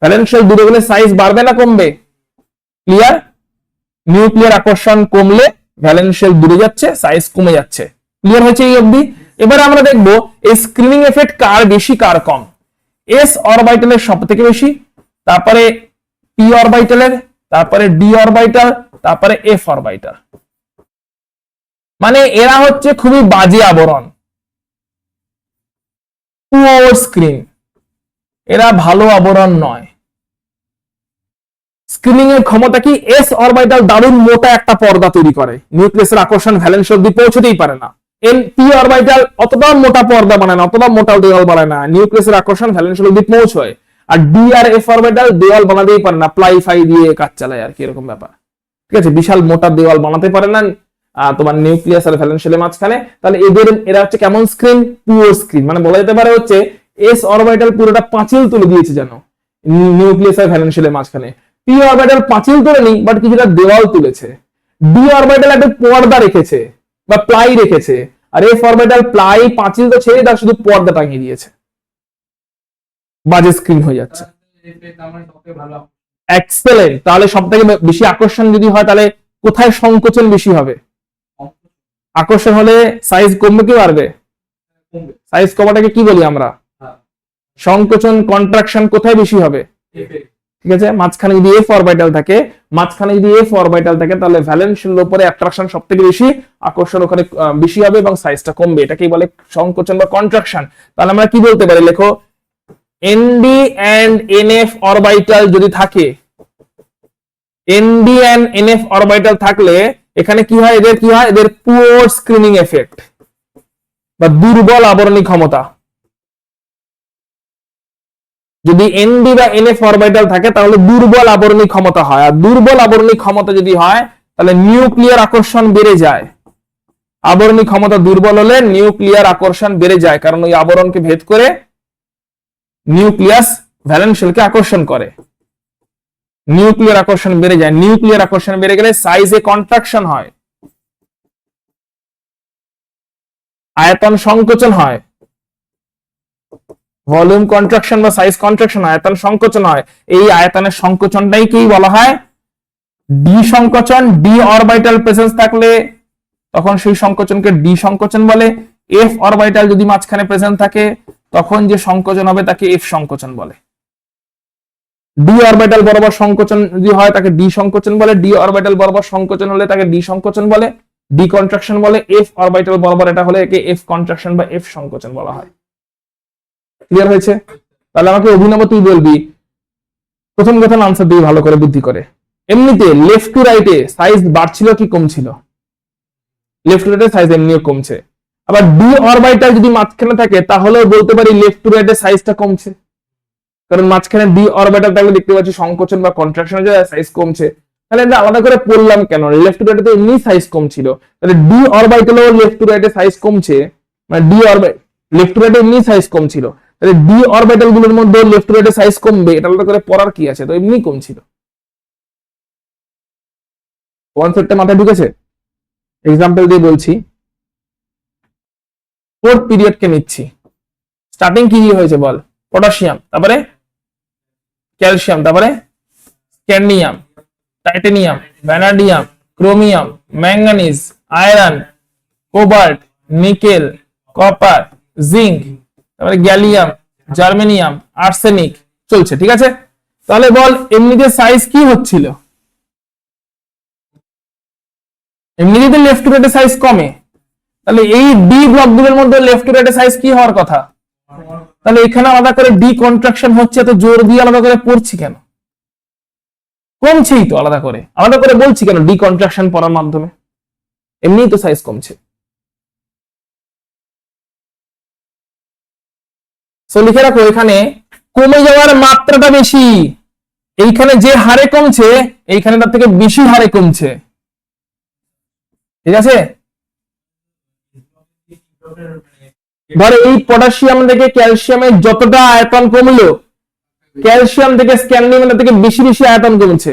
ভ্যালেন্স শেল দূরে গেলে সাইজ বাড়বে না কমবে? ক্লিয়ার? নিউক্লিয়ার আকর্ষণ কমলে ভ্যালেন্স শেল দূরে যাচ্ছে, সাইজ কমে যাচ্ছে। ক্লিয়ার হয়েছে এই অবধি? এবার আমরা দেখব এই স্ক্রিনিং এফেক্ট কার বেশি কার কম। এস অরবিটালের সব থেকে বেশি, তারপরে পি অরবিটালের, তারপরে ডি অরবিটাল, তারপরে এফ অরবিটাল। মানে এরা হচ্ছে খুবই বাজে আবরণ, পুয়ার স্ক্রিন, এরা ভালো আবরণ নয়। স্ক্রিনিং এর ক্ষমতা কি? এস অরবিটাল দারুণ মোটা একটা পর্দা তৈরি করে, নিউক্লিয়াসের আকর্ষণ ভ্যালেন্স অবধি পৌঁছতেই পারে না। পি অরবিটাল অতটা মোটা পর্দা বানায় না, অতটা মোটা দেওয়াল বানায় না, নিউক্লিয়াসের আকর্ষণ ভ্যালেন্স অবধি পৌঁছয়। আর ডি আর এফ অরবিটাল দেওয়াল বানাতেই পারে না, প্লাই ফাই দিয়ে কাজ চালায় আর কি, এরকম ব্যাপার। ঠিক আছে, বিশাল মোটা দেওয়াল বানাতে পারে না তোমার নিউক্লিয়াস আর ভ্যালেন্সিয়ালের মাঝখানে। তাহলে এরা হচ্ছে কেমন স্ক্রিন? পুরো স্ক্রিন, মানে বলা যেতে পারে হচ্ছে এস অরবিটাল পুরোটা পাঁচিল তুলে দিয়েছে যেন নিউক্লিয়াস আর ভ্যালেন্সিয়ালের মাঝখানে। পি অরবিটাল পাঁচিল তোলেনি, বাট কিছুটা দেওয়াল তুলেছে। ডি অরবিটাল একটা পর্দা রেখেছে বা প্লাই রেখেছে, আর এফ অরবিটাল প্লাই পাঁচিল তো ছেড়ে তার শুধু পর্দা টাঙিয়ে দিয়েছে, বাজে স্ক্রিন হয়ে যাচ্ছে। এক্সেলেন্ট। তাহলে সব থেকে বেশি আকর্ষণ যদি হয় তাহলে কোথায় সংকোচন বেশি হবে? আকর্ষণ হলে সাইজ কমবে কি বাড়বে? সাইজ কমাটাকে কি বলি আমরা? সংকোচন, কন্ট্রাকশন কোথায় বেশি হবে? ঠিক আছে, মাঝখানে যদি এফ অরবিটাল থাকে, তাহলে ভ্যালেন্সিয়ালের উপরে অ্যাট্রাকশন সবথেকে বেশি, আকর্ষণ ওখানে বেশি হবে এবং সাইজটা কমবে। এটাকেই বলে সংকোচন বা কন্ট্রাকশন। তাহলে আমরা কি বলতে পারি? লেখো এনডি এন্ড এনএফ অরবিটাল যদি থাকে, এনডি এন্ড এনএফ অরবিটাল থাকলে এখানে কি হয়? এদের পুয়ার স্ক্রিনিং এফেক্ট বা দুর্বল আবরণী ক্ষমতা। যদি এনডি বা এনএফ অরবিটাল থাকে তাহলে দুর্বল আবরণী ক্ষমতা হয়, আর দুর্বল আবরণী ক্ষমতা যদি হয় তাহলে নিউক্লিয়ার আকর্ষণ বেড়ে যায়। আবরণী ক্ষমতা দুর্বল হলে নিউক্লিয়ার আকর্ষণ বেড়ে যায়, কারণ ওই আবরণকে ভেদ করে নিউক্লিয়াস ভ্যালেন্সিয়ালকে আকর্ষণ করে। নিউক্লিয়ার আকর্ষণ বেড়ে যায়, নিউক্লিয়ার আকর্ষণ বেড়ে গেলে সাইজে কন্ট্রাকশন হয়, আয়তন সংকোচন হয়। ভলিউম কন্ট্রাকশন বা সাইজ কন্ট্রাকশন, আয়তন সংকোচন হয়। এই আয়তনের সংকোচনটাই কি বলা হয়? ডি সংকোচন। ডি অরবিটাল প্রেজেন্স থাকলে তখন সেই সংকোচনকে ডি সংকোচন বলে। এফ অরবিটাল যদি মাঝখানে প্রেজেন্ট থাকে তখন যে সংকোচন হবে তাকে এফ সংকোচন বলে। ডি অরবিটাল বরাবর সংকোচন যদি হয় তাকে ডি সংকোচন বলে, ডি অরবিটাল বরাবর সংকোচন হলে তাকে ডি সংকোচন বলে, ডি কন্ট্রাকশন বলে। এফ অরবিটাল বরাবর এটা হলে একে এফ কন্ট্রাকশন বা এফ সংকোচন বলা হয়। ক্লিয়ার হয়েছে? তাহলে আমাকে অভিনব তুই বলবি, প্রথম কথা আনসার দিয়ে ভালো করে বুদ্ধি করে। এমনিতে লেফট টু রাইটে সাইজ বাড়ছিল কি কমছিল? লেফট টু রাইটে সাইজ এমনিও কমছে। আবার ডি অরবিটাল যদি মাঝখানে থাকে তাহলেও বলতে পারি লেফট টু রাইটে সাইজটা কমছে, কারণ মাঝখানে ডি অরবিটাল থাকলে দেখতে পাচ্ছি সংকোচন বা কন্ট্রাকশন হয়ে যায়, সাইজ কমছে। তাহলে এটা আলাদা করে পড়লাম কেন? লেফট টু রাইটে তো এমনি সাইজ কম ছিল, তাহলে ডি অরবিটালও লেফট টু রাইটে সাইজ কমছে, মানে ডি অরবিটাল লেফট টু রাইটে এমনি সাইজ কম ছিল, তাহলে ডি অরবিটাল গুলোর মধ্যে লেফট টু রাইটে সাইজ কমবে, এটা আলাদা করে পড়ার কি আছে? তো এমনি কমছিল। কনসেপ্টটা মাথায় ঢুকেছে? এক্সাম্পল দিয়ে বলছি, ফোর্থ পিরিয়ড কে নিচ্ছি। স্টার্টিং কি দিয়ে হয়েছে বল? পটাশিয়াম, তারপরে ক্যালসিয়াম, তারপরে scandium, titanium, vanadium, chromium, manganese, iron, cobalt, nickel, copper, zinc, তারপরে গ্যালিয়াম, জার্মেনিয়াম, আর্সেনিক চলছে। ঠিক আছে, তাহলে বল এমনিতে সাইজ কি হচ্ছিল? এমনিতে লেফট টু রাইটে সাইজ কমে, তাহলে এই ডি ব্লকগুলোর মধ্যে লেফট টু রাইটে সাইজ কি হওয়ার কথা? তাহলে এখানে আলাদা করে ডি কন্ট্রাকশন হচ্ছে, তো জোর দিয়ে আলাদা করে পড়ছি কেন? কমছেই তো, আলাদা করে বলছি কেন? ডি কন্ট্রাকশন পড়ার মাধ্যমে এমনিই তো সাইজ কমছে। সো লিখে রাখো, এখানে কমে যাওয়ার মাত্রাটা বেশি, এইখানে যে হারে কমছে এইখানে তার থেকে বেশি হারে কমছে। ঠিক আছে, ধর এই পটাশিয়াম থেকে ক্যালসিয়ামের যতটা আয়তন কমলো, ক্যালসিয়াম থেকে স্ক্যান্ডিয়ামের থেকে বেশি বেশি আয়তন কমছে,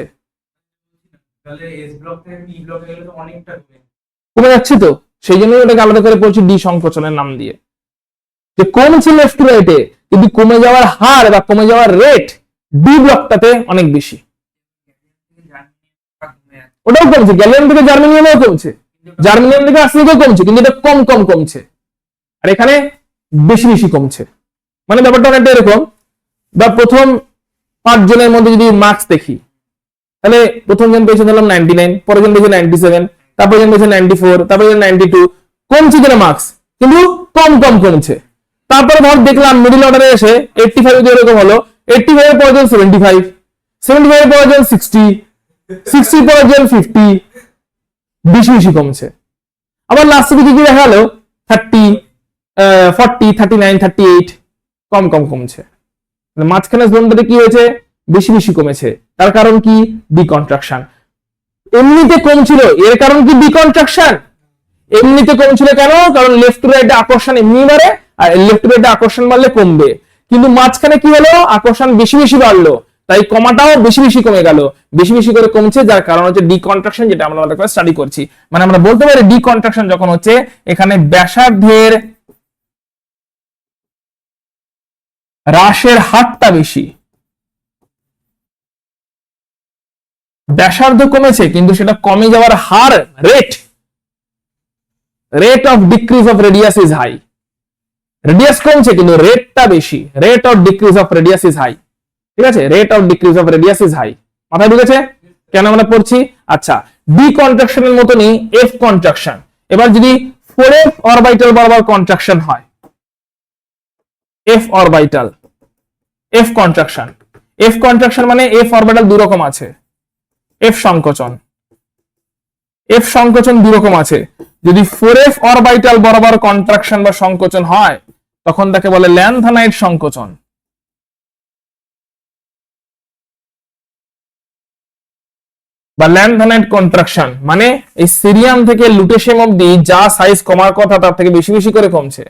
কমে যাচ্ছে তো, সেই জন্য ওটাকে আলাদা করে পড়ছি ডি সংকোচনের নাম দিয়ে। যে কমছে লেফট টু রাইটে, কিন্তু কমে যাওয়ার হার বা কমে যাওয়ার রেট ডি ব্লকটাতে অনেক বেশি। ওটাও কমছে, গ্যালিয়াম থেকে জার্মেনিয়ামও কমছে, জার্মেনিয়াম থেকে আর্সেনিকও কমছে, কিন্তু এটা কম কম কমছে, আর এখানে বেশি বেশি কমছে। মানে ব্যাপারটা অনেকটা এরকম, বা প্রথম 5 জনের মধ্যে যদি মার্কস দেখি, তাহলে প্রথম জন পেয়েছে ধরলাম 99, পরের জন পেয়েছে 97, তারপর জন পেয়েছে 94, তারপর জন 92, কমছে কিনা মার্কস, কিন্তু কম কম কমছে। তারপরে ধর দেখলাম মিডল অর্ডারে এসে 85 যদি এরকম হলো, 85 এর পরের জন 75, 75 এর পরের জন 60, 60 এর পরের জন 50, বেশি বেশি কমছে। আবার লাস্টে দিকে কি দেখা গেল 30, 40, 39, 38, কম কম কমছে। মাঝখানে জোনটাতে কি হয়েছে, বেশি বেশি কমেছে। তার কারণ কি, ডিকন্ট্রাকশন। এমনিতে কমছিল, এর কারণ কি ডিকন্ট্রাকশন। এমনিতে কমছিল কেন, কারণ লেফট টু রাইটে আকর্ষণ এমনি বাড়ে, আর লেফট টু রাইটে আকর্ষণ বাড়লে কমবে। কিন্তু মাঝখানে কি হলো, আকর্ষণ বেশি বেশি বাড়লো, তাই কমাটাও বেশি বেশি কমে গেল, বেশি বেশি করে কমছে, যার কারণ হচ্ছে ডিকন্ট্রাকশন, যেটা আমরা আমাদের ক্লাসে স্টাডি করছি। মানে আমরা বলতে পারি ডিকন্ট্রাকশন যখন হচ্ছে, এখানে ব্যাসার্ধের হ্রাসের হারটা বেশি। ব্যাসার্ধ কমেছে কিন্তু সেটা কমে যাওয়ার হার, rate of decrease of radius is high. রেডিয়াস কমছে কিন্তু রেটটা বেশি, rate of decrease of radius is high. ঠিক আছে, rate of decrease of radius is high. মাথায় ঢুকেছে কেন আমরা পড়ছি? আচ্ছা, ডি কন্ট্রাকশনের মতনই এফ কন্ট্রাকশন। এবার যদি 4f অরবিটাল বরাবর কন্ট্রাকশন হয়, F orbital, F contraction, F contraction মানে এফ অরবিটাল দুই রকম আছে, এফ সংকোচন, এফ সংকোচন দুই রকম আছে। যদি 4f অরবিটাল বরাবর কন্ট্রাকশন বা সংকোচন হয়, তখন তাকে বলে ল্যান্থানাইড সংকোচন। বা ল্যান্থানাইড কন্ট্রাকশন মানে এই সিরিয়াম থেকে লুটেশিয়াম অবধি যা সাইজ কমার কথা তার থেকে বেশি বেশি করে কমছে।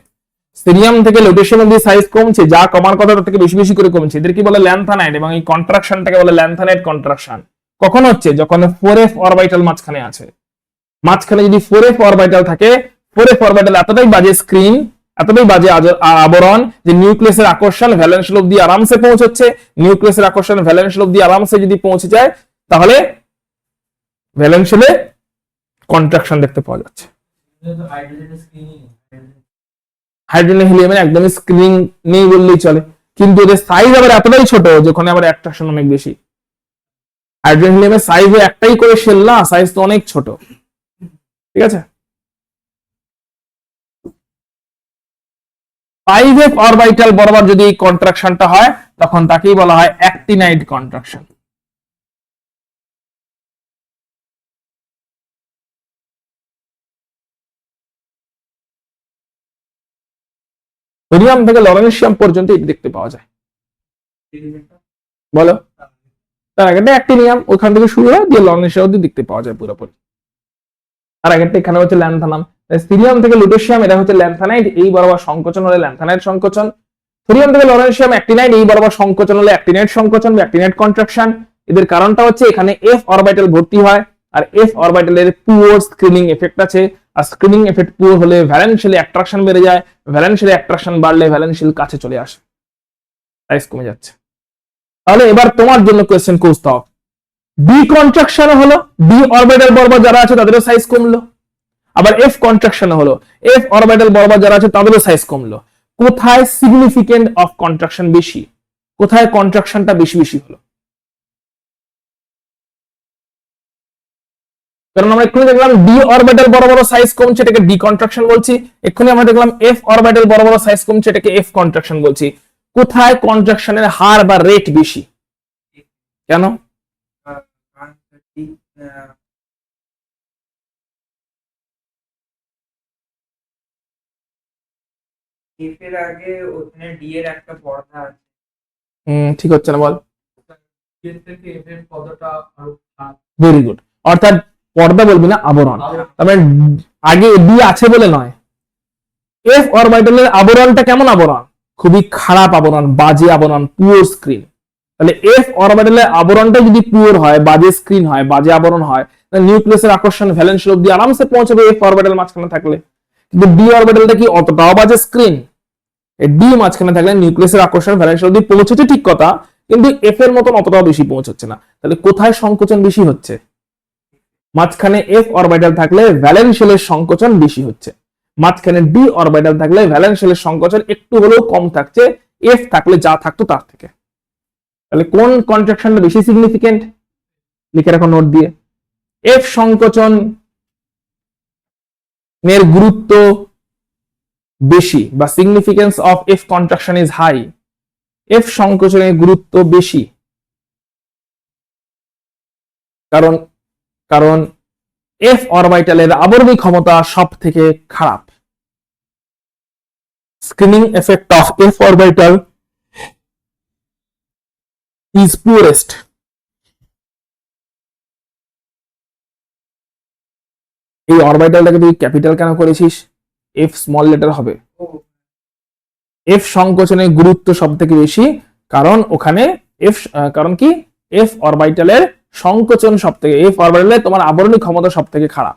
সিরিয়াম থেকে লুটেশিয়াম অবধি সাইজ কমছে, যা কমার কথা তার থেকে বেশি বেশি করে কমছে। এদের কি বলে ল্যান্থানাইড, এবং এই কন্ট্রাকশনটাকে বলে ল্যান্থানাইড কন্ট্রাকশন। কখন হচ্ছে, যখন 4f অরবিটাল মাঝখানে আছে। মাঝখানে যদি 4f অরবিটাল থাকে, 4f অরবিটাল এতটাই বাজে স্ক্রিন, এতটাই বাজে আবরণ যে নিউক্লিয়াসের আকর্ষণ ভ্যালেন্স শেল অবধি আরামসে পৌঁছচ্ছে। নিউক্লিয়াসের আকর্ষণ ভ্যালেন্স শেল অবধি আরামসে যদি পৌঁছে যায়, তাহলে ভ্যালেন্স শেলে কন্ট্রাকশন দেখতে পাওয়া যাচ্ছে। হাইড্রোজেন হিলিয়ামের একদমই স্ক্রিনিং নেই বললেই চলে, কিন্তু এদের সাইজ আবার এতটাই ছোট যেখানে আবার অ্যাট্রাকশন অনেক বেশি। হাইড্রোজেন হিলিয়ামের সাইজ একটাই করে শেল না, সাইজ তো অনেক ছোট। ঠিক আছে, 5f অরবিটাল বরাবর যদি এই কন্ট্রাকশনটা হয়, তখন তাকেই বলা হয় অ্যাক্টিনাইড কন্ট্রাকশন। সোডিয়াম থেকে লরেন্সিয়াম পর্যন্ত এটি দেখতে পাওয়া যায়। বলো, তার আগেটা অ্যাক্টিনিয়াম, ওখান থেকে শুরু হয় দিয়ে লরেন্সিয়াম অবধি দেখতে পাওয়া যায় পুরোপুরি। আর আগেরটা এখানে হচ্ছে ল্যান্থানাম। সিরিয়াম থেকে লুটেশিয়াম এটা হচ্ছে ল্যান্থানাইড, এই বরাবর সংকোচন হলে ল্যান্থানাইড সংকোচন। সোডিয়াম থেকে লরেন্সিয়াম অ্যাক্টিনাইড, এই বরাবর সংকোচন হলে অ্যাক্টিনাইড সংকোচন বা অ্যাক্টিনাইড কন্ট্রাকশন। এদের কারণটা হচ্ছে এখানে এফ অরবিটাল ভর্তি হয়, আর এফ অরবিটালের পুওর স্ক্রিনিং এফেক্ট আছে। আর স্ক্রিনিং এফেক্ট পুওর হলে ভ্যালেন্স শেলে অ্যাট্রাকশন বেড়ে যায়, ভ্যালেন্স শেলে অ্যাট্রাকশন বাড়লে ভ্যালেন্স শেল কাছে চলে আসে, সাইজ কমে যাচ্ছে। তাহলে এবার তোমার জন্য কোয়েশ্চেন খুঁজতে হবে, ডি কন্ট্রাকশন হলো, ডি অরবিটাল বরাবর যারা আছে তাদেরও সাইজ কমলো। আবার এফ কন্ট্রাকশন হলো, এফ অরবিটাল বরাবর যারা আছে তাদেরও সাইজ কমলো। কোথায় সিগনিফিকেন্ট অফ কন্ট্রাকশন বেশি, কোথায় কন্ট্রাকশনটা বেশি বেশি হলো? কারণ আমরা এক্ষুনি দেখলাম ডি অরবিটাল বরাবর সাইজ কমছে, এটাকে ডি কন্ট্রাকশন বলছি। এক্ষুনি আমরা দেখলাম এফ অরবিটাল বরাবর সাইজ কমছে, এটাকে এফ কন্ট্রাকশন বলছি। কোথায় কন্ট্রাকশনের হার বা রেট বেশি, কেন? এর আগে ওখানে ডি এর একটা পর্দা আছে। ঠিক হচ্ছে না, বল। ভেরি গুড, অর্থাৎ পর্দা বলবি না, আবরণ। তবে আগে ডি আছে বলে নয়, এফ অরবিটালের আবরণটা কেমন আবরণ? খুবই খারাপ আবরণ, বাজে আবরণ, পুওর স্ক্রিন। তাহলে এফ অরবিটালের আবরণটা যদি পুওর হয়, বাজে স্ক্রিন হয়, বাজে আবরণ হয়, তাহলে নিউক্লিয়াসের আকর্ষণ ভ্যালেন্স শেল অবধি আরামসে পৌঁছবে এফ অরবিটাল মাঝখানে থাকলে। কিন্তু ডি অরবিটালটা কি অতটাও বাজে স্ক্রিন? ডি মাঝখানে থাকলে নিউক্লিয়াসের আকর্ষণ ভ্যালেন্স শেল অবধি পৌঁছেছে ঠিক কথা, কিন্তু এফ এর মতন অতটাও বেশি পৌঁছচ্ছে না। তাহলে কোথায় সংকোচন বেশি হচ্ছে? মাঝখানে এফ অরবিটাল থাকলে ভ্যালেন্স শেলের সংকোচন বেশি হচ্ছে, মাঝখানে ডি অরবিটাল থাকলে ভ্যালেন্স শেলের সংকোচন একটু হলেও কম থাকছে এফ থাকলে যা থাকতো তার থেকে। তাহলে কোন কন্ট্রাকশনটা বেশি সিগনিফিকেন্ট? লিখে রাখো নোট দিয়ে। এফ সংকোচন এর গুরুত্ব বেশি, বা significance of F contraction is high. F সংকোচনের গুরুত্ব বেশি, কারণ কারণ এফ অরবিটালের আবরণী ক্ষমতা সব থেকে খারাপ। Screening effect of F orbital is poorest. এই অরবিটালটাকে তুই ক্যাপিটাল কেন করেছিস? এফ স্মল লেটার হবে। এফ সংকোচনের গুরুত্ব সব থেকে বেশি, কারণ ওখানে এফ, কারণ কি, এফ অরবিটালের সংকোচন সব থেকে, এফ অরবিটালের তোমার আবরণী ক্ষমতা সব থেকে খারাপ,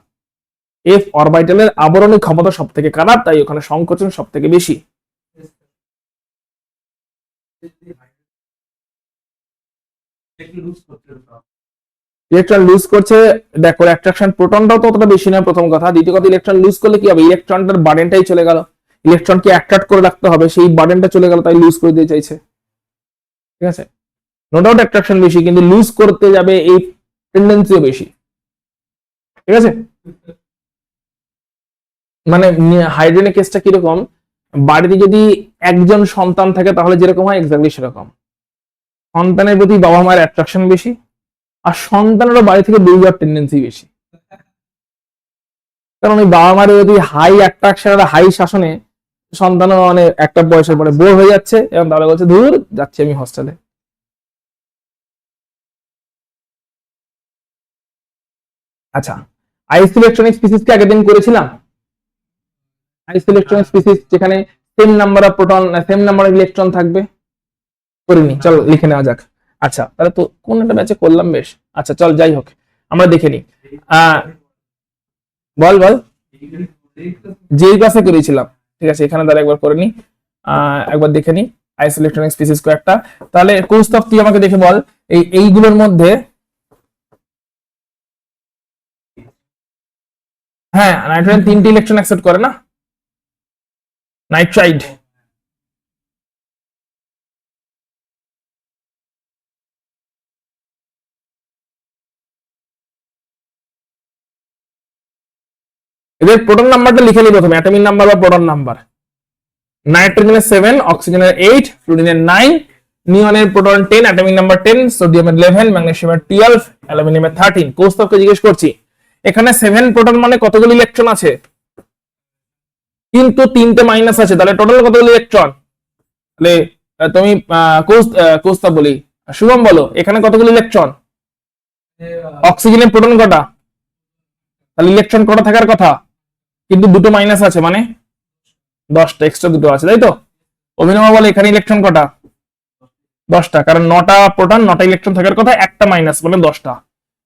এফ অরবিটালের আবরণী ক্ষমতা সব থেকে খারাপ, তাই ওখানে সংকোচন সব থেকে বেশি। ইলেকট্রন লুজ করছে, দেখো অ্যাট্রাকশন প্রোটনটাও তো অতটা বেশি না, প্রথম কথা। দ্বিতীয় কথা, ইলেকট্রন লুজ করলে কি হবে, ইলেকট্রনটার বার্ডেনটাই চলে গেল, ইলেকট্রনকে অ্যাট্রাক্ট করে রাখতে হবে, সেই বার্ডেনটা চলে গেল, তাই লুজ করে দিতে চাইছে। ঠিক আছে, নো ডাউট অ্যাট্রাকশন বেশি, কিন্তু লুজ করতে যাবে এই টেন্ডেন্সিও বেশি। ঠিক আছে, মানে হাইড্রোজেনের কেসটা কিরকম, বাড়িতে যদি একজন সন্তান থাকে তাহলে যেরকম হয় এক্স্যাক্টলি সেরকম। সন্তানের প্রতি বাবা মায়ের অ্যাট্রাকশন বেশি, আর সন্তানেরও বাড়ি থেকে দূর যাওয়ার টেন্ডেন্সি বেশি। কারণ ওই বাবা মায়ের যদি হাই অ্যাট্রাকশন আর হাই শাসনে সন্তানও মানে একটা বয়সের পরে বোর হয়ে যাচ্ছে, এবং তাহলে বলছে দূর যাচ্ছি আমি হস্টেলে। আচ্ছা, আইসোইলেকট্রনিক স্পিসিসকে আগের দিন করেছিলাম। আইসোইলেকট্রনিক স্পিসিস যেখানে same number of proton, same number of electron থাকবে, করিনি, চল লিখে নেওয়া যাক। আচ্ছা, তাহলে তো কোন একটা ব্যাচে করলাম বেশ। আচ্ছা চল, যাই হোক আমরা দেখে নিই। বল বল, যেই ক্লাসে করেছিলাম। ঠিক আছে, এখানে তাহলে একবার করে নি, একবার দেখে নি আইসোইলেকট্রনিক স্পিসিস কয়েকটা। তাহলে কৌস্তব তুই আমাকে দেখে বল, এইগুলোর মধ্যে, হ্যাঁ নাইট্রোজেন 3টি ইলেকট্রন অ্যাকসেপ্ট করে না, নাইট্রাইড। এদের প্রোটন নাম্বারটা লিখে নিই প্রথমে, অ্যাটমিক নাম্বার বা প্রোটন নাম্বার। নাইট্রোজেনের 7, অক্সিজেনের 8, ফ্লুরিনের 9, নিয়নের প্রোটন 10, অ্যাটমিক নাম্বার 10, সোডিয়ামের 11, ম্যাগনেসিয়ামের 12, অ্যালুমিনিয়ামের 13। কৌস্তবকে জিজ্ঞেস করছি, এখানে 7 প্রোটন মানে কতগুলো ইলেকট্রন আছে? কিন্তু 3টে মাইনাস আছে, তাহলে টোটাল কতগুলো ইলেকট্রন? তাহলে তুমি কৌস্তব বলি, শুভম বলো এখানে কতগুলো ইলেকট্রন? অক্সিজেনের প্রোটন কটা? তাহলে ইলেকট্রন কটা থাকার কথা, কিন্তু দুটো মাইনাস আছে, মানে 10টা, এক্সট্রা দুটো আছে, তাই তো? অভিনব বলে এখানে ইলেকট্রন কটা? 10টা, কারণ 9টা প্রোটন 9টা ইলেকট্রন থাকার কথা, একটা মাইনাস, মানে 10টা।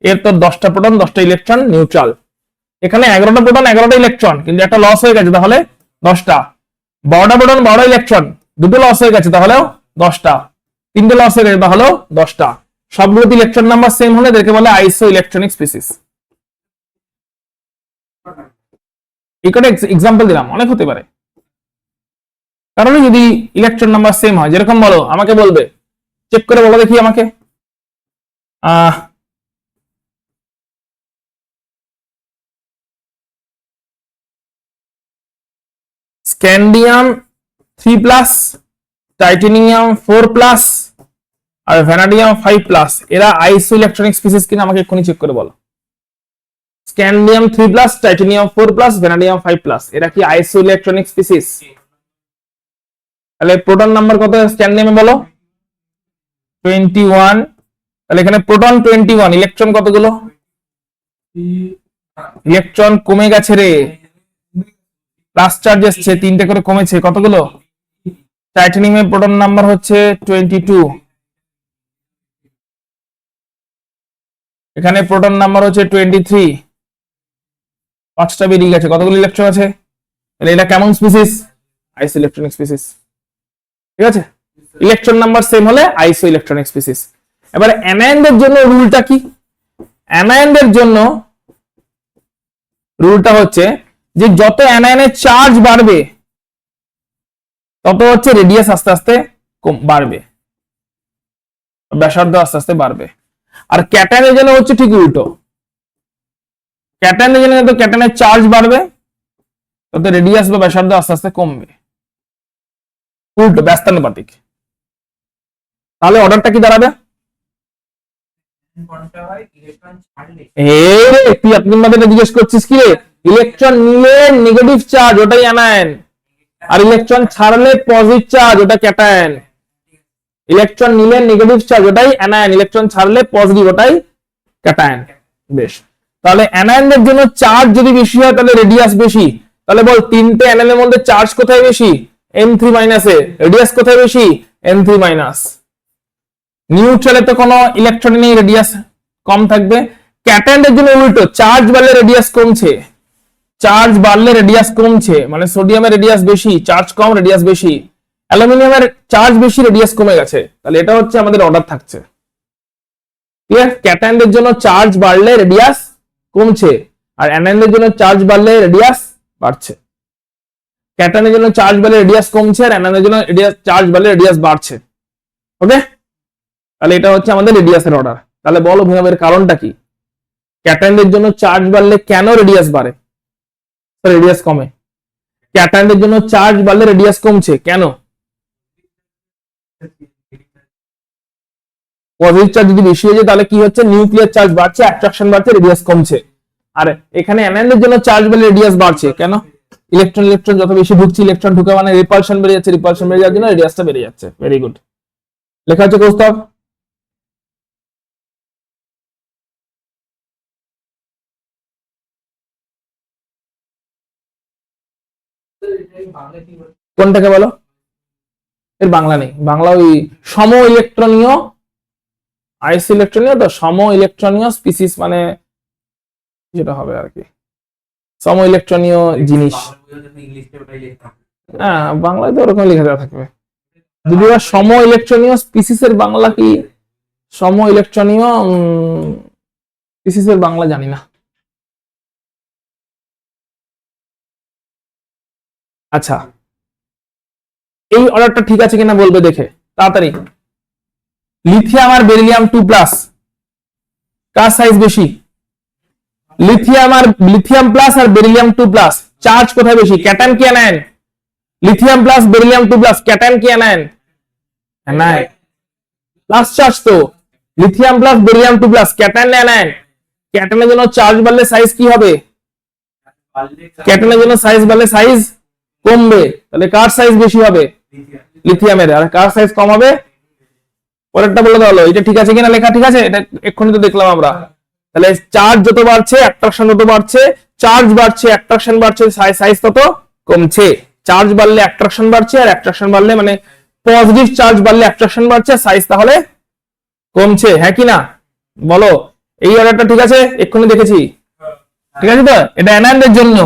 এর তো 10টা প্রোটন 10টা ইলেকট্রন নিউট্রাল। এখানে 11টা প্রোটন 11টা ইলেকট্রন, কিন্তু একটা লস হয়ে গেছে, তাহলে 10টা। 12টা প্রোটন 12টা ইলেকট্রন, দুটো লস হয়ে গেছে, তাহলেও 10টা। 3টে লস হয়ে গেছে, তাহলেও 10টা। সবগুলোতে ইলেকট্রন নাম্বার সেম হলে এদেরকে বলে আইসো ইলেকট্রনিক স্পিসিস। এই কটা এক্সাম্পল দিলাম, অনেক হতে পারে। কারণ যদি ইলেকট্রন নাম্বার সেম হয়, যেরকম বলো, আমাকে বলবে, চেক করে বলো দেখি আমাকে, স্ক্যান্ডিয়াম 3+, টাইটেনিয়াম 4+, আর ভ্যানাডিয়াম 5+, এরা আইসো ইলেকট্রনিক স্পিসিস কিনা আমাকে এক্ষুনি চেক করে বলো। স্ক্যান্ডিয়াম 3+, টাইটেনিয়াম 4+, ভ্যানাডিয়াম 5+, এরা কি আইসো ইলেকট্রনিক স্পিসিস? তাহলে প্রোটন নাম্বার কত স্ক্যান্ডিয়ামে বলো? 21। তাহলে এখানে প্রোটন 21, ইলেকট্রন কতগুলো? ইলেকট্রন কমে গেছে রে, প্লাস চার্জ এসছে, 3টে করে কমেছে, কতগুলো? টাইটেনিয়ামের প্রোটন নাম্বার হচ্ছে 22, এখানে প্রোটন নাম্বার হচ্ছে 23, 5টা বেরিয়ে গেছে, কতগুলো ইলেকট্রন আছে? তাহলে এটা কেমন স্পিসিস? আইসো ইলেকট্রনিক স্পিসিস। ঠিক আছে, ইলেকট্রন নাম্বার সেম হলে আইসো ইলেকট্রনিক স্পিসিস। এবার অ্যানায়নদের জন্য রুলটা কি? অ্যানায়নদের জন্য রুলটা হচ্ছে যে যত অ্যানায়নের চার্জ বাড়বে তত হচ্ছে রেডিয়াস আস্তে আস্তে বাড়বে, ব্যাসার্ধ আস্তে আস্তে বাড়বে। আর ক্যাটায়নের জন্য হচ্ছে ঠিক উল্টো, ক্যাটায়নের জন্য যত ক্যাটায়নের চার্জ বাড়বে তত রেডিয়াস বা ব্যাসার্ধ আস্তে আস্তে কমবে, উল্টো ব্যস্তানুপাতিক। তাহলে অর্ডারটা কি দাঁড়াবে? তুই আপনি জিজ্ঞেস করছিস কি রে? ইলেকট্রন নিলে নেগেটিভ চার্জ, ওটাই অ্যানায়ন, আর ইলেকট্রন ছাড়লে পজিটিভ চার্জ, ওটা ক্যাটায়ন। ইলেকট্রন নিলে নেগেটিভ চার্জ ওটাই অ্যানায়ন, ইলেকট্রন ছাড়লে পজিটিভ ওটাই ক্যাটায়ন। বেশ, তাহলে অ্যানায়নের জন্য চার্জ যদি বেশি হয় তাহলে রেডিয়াস বেশি। তাহলে বল তিনটে অ্যানায়নের মধ্যে চার্জ কোথায় বেশি? N3- এ। রেডিয়াস কোথায় বেশি? N3-। নিউট্রালে তো কোনো ইলেকট্রন নেই, রেডিয়াস কম থাকবে। ক্যাটায়নের জন্য উল্টো, চার্জ বাড়লে রেডিয়াস কমছে, চার্জ বাড়লে রেডিয়াস কমছে, মানে সোডিয়ামের রেডিয়াস বেশি, চার্জ কম, রেডিয়াস বেশি। অ্যালুমিনিয়ামের চার্জ বেশি, রেডিয়াস কমে গেছে। তাহলে এটা হচ্ছে আমাদের অর্ডার থাকছে। ক্লিয়ার? ক্যাটায়নের জন্য চার্জ বাড়লে রেডিয়াস কমছে, আর অ্যানায়নের জন্য চার্জ বাড়লে রেডিয়াস বাড়ছে। ক্যাটায়নের জন্য চার্জ বাড়লে রেডিয়াস কমছে, আর অ্যানায়নের জন্য চার্জ বাড়লে রেডিয়াস বাড়ছে। ওকে, তাহলে এটা হচ্ছে আমাদের রেডিয়াসের অর্ডার। তাহলে বলো অভিনবের কারণটা কি? ক্যাটায়নের জন্য চার্জ বাড়লে কেন রেডিয়াস বাড়ে, রেডিয়াস কমে? ক্যাটায়নের জন্য চার্জ বাড়লে রেডিয়াস কমছে কেন? পজিটিভ চার্জ যদি বেশি হয়ে যায় তাহলে কি হচ্ছে? নিউক্লিয়ার চার্জ বাড়ছে, অ্যাট্রাকশন বাড়ছে, রেডিয়াস কমছে। আর এখানে অ্যানায়নের জন্য চার্জ বাড়লে রেডিয়াস বাড়ছে কেন? ইলেকট্রন যত বেশি ঢুকছে, ইলেকট্রন ঢুকে মানে রিপালশন বেড়ে যাচ্ছে, রিপালশন বেড়ে যাওয়ার জন্য রেডিয়াসটা বেড়ে যাচ্ছে। ভেরি গুড, লেখা হচ্ছে কৌস্তব। কোনটাকে বলো? এর বাংলা নেই, বাংলা ওই সম ইলেকট্রনীয়, আইস ইলেকট্রনীয়, তো সম ইলেকট্রনীয় স্পিসিস মানে যেটা হবে আর কি, সম ইলেকট্রনীয় জিনিস। হ্যাঁ, বাংলায় তো ওরকম লেখা দেওয়া থাকবে। যদি সম ইলেকট্রনীয় স্পিসিসের বাংলা কি? সম ইলেকট্রনীয় স্পিসিসের বাংলা জানি না। আচ্ছা, এই অর্ডারটা ঠিক আছে কিনা বলবে দেখে তাড়াতাড়ি। লিথিয়াম আর বেরিলিয়াম 2+, কার সাইজ বেশি? লিথিয়াম প্লাস আর বেরিলিয়াম 2+, চার্জ কোথায় বেশি? ক্যাটায়ন কি anion? Lithium plus beryllium 2+, cation কি অ্যানায়ন? অ্যানায়ন। প্লাস চার্জ তো, লিথিয়াম প্লাস বেরিলিয়াম 2+, ক্যাটায়ন না অ্যানায়ন? ক্যাটায়নের জন্য চার্জ বাড়লে সাইজ কি হবে? ক্যাটায়নের জন্য সাইজ বাড়লে সাইজ কমবে। তাহলে কার সাইজ বেশি হবে? লিথিয়ামের। আর কার সাইজ কম হবে? পরেরটা বলে দাও। এটা ঠিক আছে কিনা লেখা? ঠিক আছে, এটা এক্ষুনি তো দেখলাম আমরা। তাহলে চার্জ যত বাড়ছে অ্যাট্রাকশন তত বাড়ছে, চার্জ বাড়ছে অ্যাট্রাকশন বাড়ছে, সাইজ তত কমছে। চার্জ বাড়লে অ্যাট্রাকশন বাড়ছে, আর অ্যাট্রাকশন বাড়লে মানে পজিটিভ চার্জ বাড়লে অ্যাট্রাকশন বাড়ছে, সাইজ তাহলে কমছে। হ্যাঁ কি না বলো? এই অর্ডারটা ঠিক আছে? এক্ষুনি দেখেছি, ঠিক আছে তো? এটা অ্যানায়নের জন্য।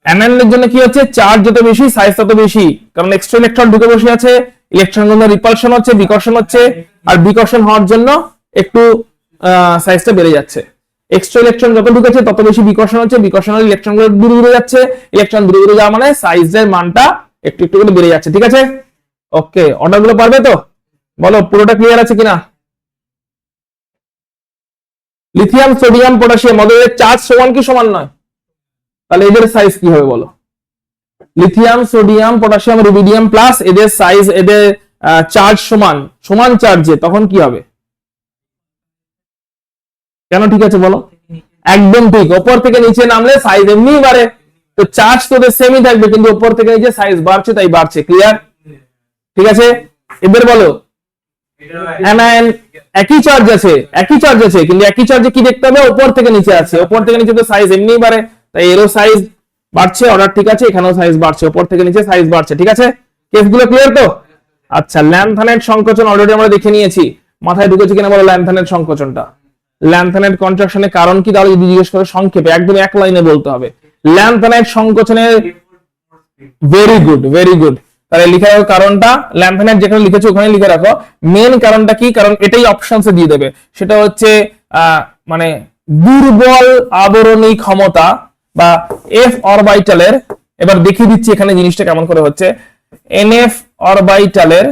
অ্যানায়নের জন্য কি হচ্ছে? চার্জ যত বেশি সাইজ তত বেশি, কারণ এক্সট্রা ইলেকট্রন ঢুকে বসে আছে, ইলেকট্রন জন্য রিপালশন হচ্ছে, বিকর্ষণ হচ্ছে, আর বিকর্ষণ হওয়ার জন্য একটু সাইজটা বেড়ে যাচ্ছে। এক্সট্রা ইলেকট্রন যত ঢুকেছে তত বেশি বিকর্ষণ হচ্ছে, বিকর্ষণ হলে ইলেকট্রন গুলো দূরে দূরে যাচ্ছে, ইলেকট্রন দূরে দূরে যাওয়া মানে সাইজের মানটা একটু একটু করে বেড়ে যাচ্ছে। ঠিক আছে, ওকে, অর্ডার গুলো পারবে তো? বলো পুরোটা ক্লিয়ার আছে কিনা? লিথিয়াম, সোডিয়াম, পটাশিয়াম ওদের চার্জ সমান কি সমান নয়? তাহলে এদের সাইজ কি হবে বলো? Lithium, sodium, potassium, rubidium plus এদের সাইজ, এদের চার্জ সমান, সমান চার্জে, তখন কি হবে? কেন ঠিক আছে বলো? একদম ঠিক, উপর থেকে নিচে নামলে সাইজ এমনি বাড়ে, তো চার্জ তো ওদের সেমই থাকবে, কিন্তু উপর থেকে নিচে সাইজ বাড়ছে, তাই বাড়ছে। ক্লিয়ার? ঠিক আছে, এবার বলো অ্যানায়ন একই চার্জ আছে, কিন্তু একই চার্জে কি দেখতে হবে? উপর থেকে নিচে আছে, উপর থেকে নিচে তো সাইজ এমনিই বাড়ে, তাই এরও সাইজ বাড়ছে। অর্ডার ঠিক আছে, এখানেও সাইজ বাড়ছে, উপর থেকে নিচে সাইজ বাড়ছে। ঠিক আছে, কেসগুলো ক্লিয়ার তো? আচ্ছা, ল্যান্থানাইট সংকোচন অলরেডি আমরা দেখে নিয়েছি, মাথায় ঢুকেছে কিনা বলো ল্যান্থানাইট সংকোচনটা? ল্যান্থানাইট কন্ট্রাকশনের কারণ কি তাহলে যদি জিজ্ঞেস করে সংক্ষেপে একদম এক লাইনে বলতে হবে। ল্যান্থানাইট সংকোচনের, ভেরি গুড, ভেরি গুড। তাহলে লিখে রাখো কারণটা, ল্যান্থানাইট যেখানে লিখেছো ওখানে লিখে রাখো। মেন কারণটা কি? কারণ এটাই অপশনসে দিয়ে দেবে, সেটা হচ্ছে মানে দুর্বল আবরণী ক্ষমতা বা এফ অরবিটালের। এবার দেখিয়ে দিচ্ছি এখানে জিনিসটা কেমন করে হচ্ছে। এনএফ অরবিটালের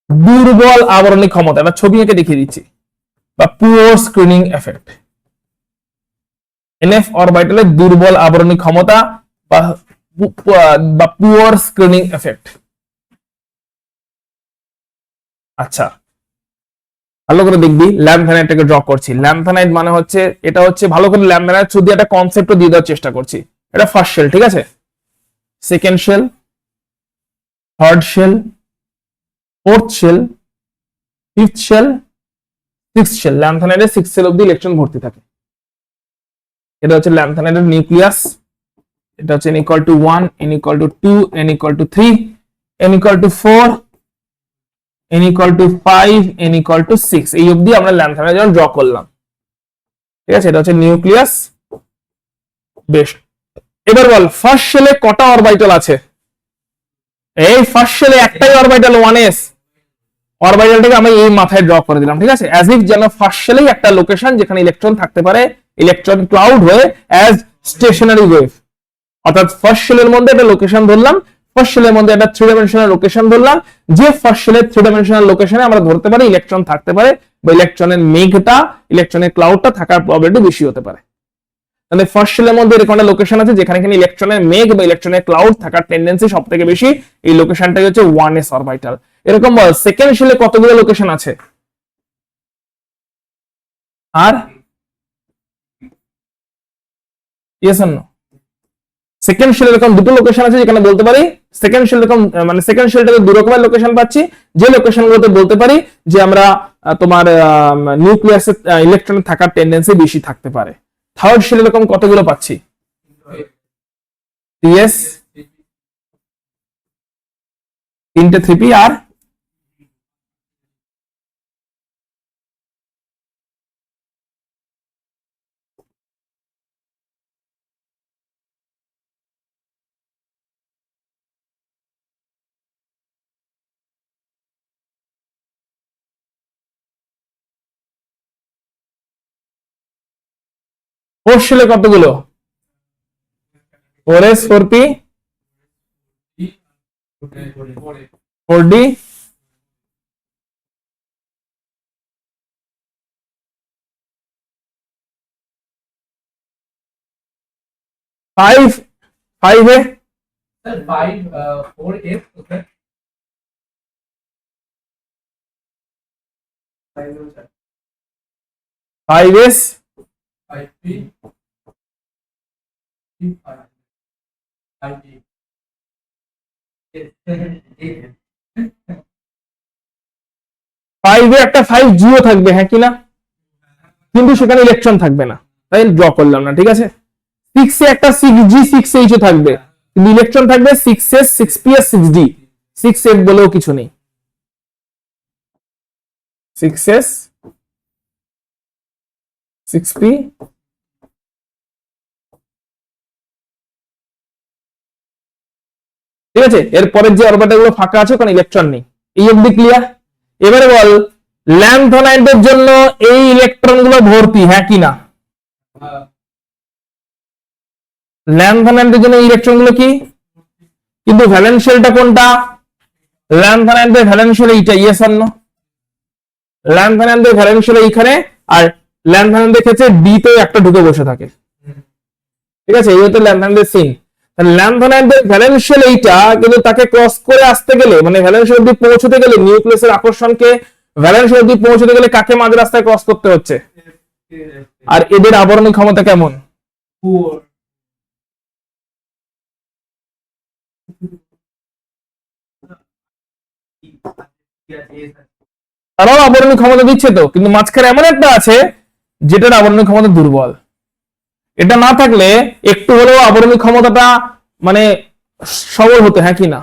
দুর্বল আবরণী ক্ষমতা, এবার ছবি এঁকে দেখিয়ে দিচ্ছি, বা পুয়ার স্ক্রিনিং এফেক্ট। এনএফ অরবিটালের দুর্বল আবরণী ক্ষমতা বা পুয়ার স্ক্রিনিং এফেক্ট। আচ্ছা, ভালো করে দেখবি, ল্যান্থানাইটটাকে ড্র করছি। ল্যান্থানাইট মানে হচ্ছে, এটা হচ্ছে ভালো করে ল্যান্থানাইট শুধু একটা কনসেপ্টও দিয়ে দেওয়ার চেষ্টা করছি। এটা ফার্স্ট শেল, ঠিক আছে, second shell, third shell, 4th shell, 5th shell, 6th shell, ল্যান্থানাইডের 6th শেল অব্দি ইলেকট্রন ভর্তি থাকে। এটা হচ্ছে ল্যান্থানাইডের নিউক্লিয়াস। এটা হচ্ছে n equal to 1, n equal to 2, n equal to 3, n equal to 4, n equal to 5, n equal to 6, এই অবধি আমরা ল্যান্থানাইড ড্র করলাম। ঠিক আছে, এটা হচ্ছে নিউক্লিয়াস। বেশ, এবার বল ফার্স্ট শেলে কটা অরবিটাল আছে? এই ফার্স্ট শেলে একটাই অরবিটাল 1s, অরবিটালটাকে আমি এই মাথায় ড্র করে দিলাম। ঠিক আছে, অ্যাজ ইফ যেন ফার্স্ট শেলেই একটা লোকেশন যেখানে ইলেকট্রন থাকতে পারে, ইলেকট্রন ক্লাউড হয়ে অ্যাজ স্টেশনারি ওয়েভ। অর্থাৎ ফার্স্ট শেলের মধ্যে একটা লোকেশন ধরলাম, ফার্স্ট শেলের মধ্যে একটা 3 ডাইমেনশনাল লোকেশন ধরলাম, যে ফার্স্ট শেলের 3 ডাইমেনশনাল লোকেশনে আমরা ধরতে পারি ইলেকট্রন থাকতে পারে বা ইলেকট্রনের মেঘটা, ইলেকট্রনের ক্লাউডটা থাকার প্রবাবিলিটি বেশি হতে পারে। তাহলে ফার্স্ট শেলের মধ্যে এরকম একটা লোকেশন আছে যেখানে কিনা ইলেকট্রনের মেঘ বা ইলেকট্রনের ক্লাউড থাকার টেন্ডেন্সি সব থেকে বেশি, এই লোকেশনটাই হচ্ছে 1s অরবিটাল। এরকম বল সেকেন্ড শেলে কতগুলো লোকেশন আছে? আর ইয়েস অর নো? সেকেন্ড শেলে এরকম দুটো লোকেশন আছে যেখানে বলতে পারি সেকেন্ড শেল এরকম, মানে সেকেন্ড শেলটাতে দু রকমের লোকেশন পাচ্ছি, যে লোকেশনগুলোতে বলতে পারি যে আমরা তোমার নিউক্লিয়াসে ইলেকট্রন থাকার টেন্ডেন্সি বেশি থাকতে পারে। থার্ড শেল এরকম কতগুলো পাচ্ছি? ইয়েস, 3টে 3p। আর ফোর্থ শেলে কতগুলো? 4s 4p 4d 5 5a sir 5 4s okay 5s 5p 5d ফাইভে একটা 5g ও থাকবে, হ্যাঁ কি না? কিন্তু সেখানে ইলেকট্রন থাকবে না, তাই ড্র করলাম না। ঠিক আছে, 6 এ একটা 6g 6h ও থাকবে, কিন্তু ইলেকট্রন থাকবে 6s 6p আর 6d। 6f বলেও কিছু নেই, 6s 6p ঠিক আছে। এরপরের যে অরবিটাল গুলো ফাঁকা আছে ওখানে ইলেকট্রন নেই। এই অবধি ক্লিয়ার? এবারে বল ল্যান্থোনাইডের জন্য এই ইলেকট্রন গুলো ভর্তি, হ্যাঁ কি না? ল্যান্থোনাইডের জন্য ইলেকট্রন গুলো কি, কিন্তু ভ্যালেন্স শেলটা কোনটা? ল্যান্থোনাইডের ভ্যালেন্স শেল এইটা, ইয়েস অর নো? ল্যান্থোনাইডের ভ্যালেন্স শেল এইখানে, আর ল্যান্থোনাইডের ক্ষেত্রে ডি তে একটা ঢুকে বসে থাকে। ঠিক আছে, এই হচ্ছে ল্যান্থোনাইডের সিন। ল্যান্থোনাইডের ভ্যালেন্স শেল এইটা, কিন্তু তাকে ক্রস করে আসতে গেলে, মানে ভ্যালেন্স শেল অবধি পৌঁছতে গেলে নিউক্লিয়াসের আকর্ষণকে ভ্যালেন্স শেল অবধি পৌঁছতে গেলে কাকে মাঝ রাস্তায় ক্রস করতে হচ্ছে? আর এদের আবরণী ক্ষমতা কেমন? তারাও আবরণী ক্ষমতা দিচ্ছে তো, কিন্তু মাঝখানে এমন একটা আছে যেটার আবরণী ক্ষমতা দুর্বল। এটা না থাকলে একটু হলেও আবরণী ক্ষমতাটা মানে সবল হতো, হ্যাঁ কি না?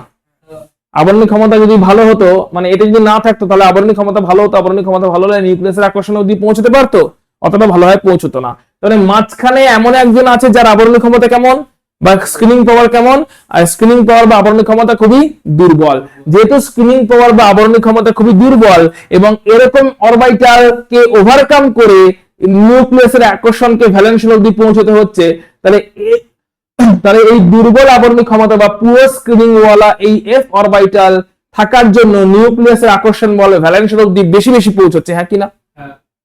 আবরণী ক্ষমতা যদি ভালো হতো, মানে এটা যদি না থাকতো তাহলে আবরণী ক্ষমতা ভালো হতো, আবরণী ক্ষমতা ভালো হলে নিউক্লিয়াসের আকর্ষণ অবধি পৌঁছতে পারতো, অতটা ভালোভাবে পৌঁছতো না। তাহলে মাঝখানে এমন একজন আছে যার আবরণী ক্ষমতা কেমন বা স্ক্রিনিং পাওয়ার কেমন, আর স্ক্রিনিং পাওয়ার বা আবরণী ক্ষমতা খুবই দুর্বল। যেহেতু স্ক্রিনিং পাওয়ার বা আবরণী ক্ষমতা খুবই দুর্বল এবং এরকম অরবিটালকে ওভারকাম করে নিউক্লিয়াসের আকর্ষণকে ভ্যালেন্স শেল অবধি পৌঁছতে হচ্ছে, তাহলে এই দুর্বল আবরণী ক্ষমতা বা পুরো স্ক্রিনিং ওয়ালা এই এফ অরবিটাল থাকার জন্য নিউক্লিয়াসের আকর্ষণ বল ভ্যালেন্স শেল অবধি বেশি বেশি পৌঁছচ্ছে, হ্যাঁ কিনা?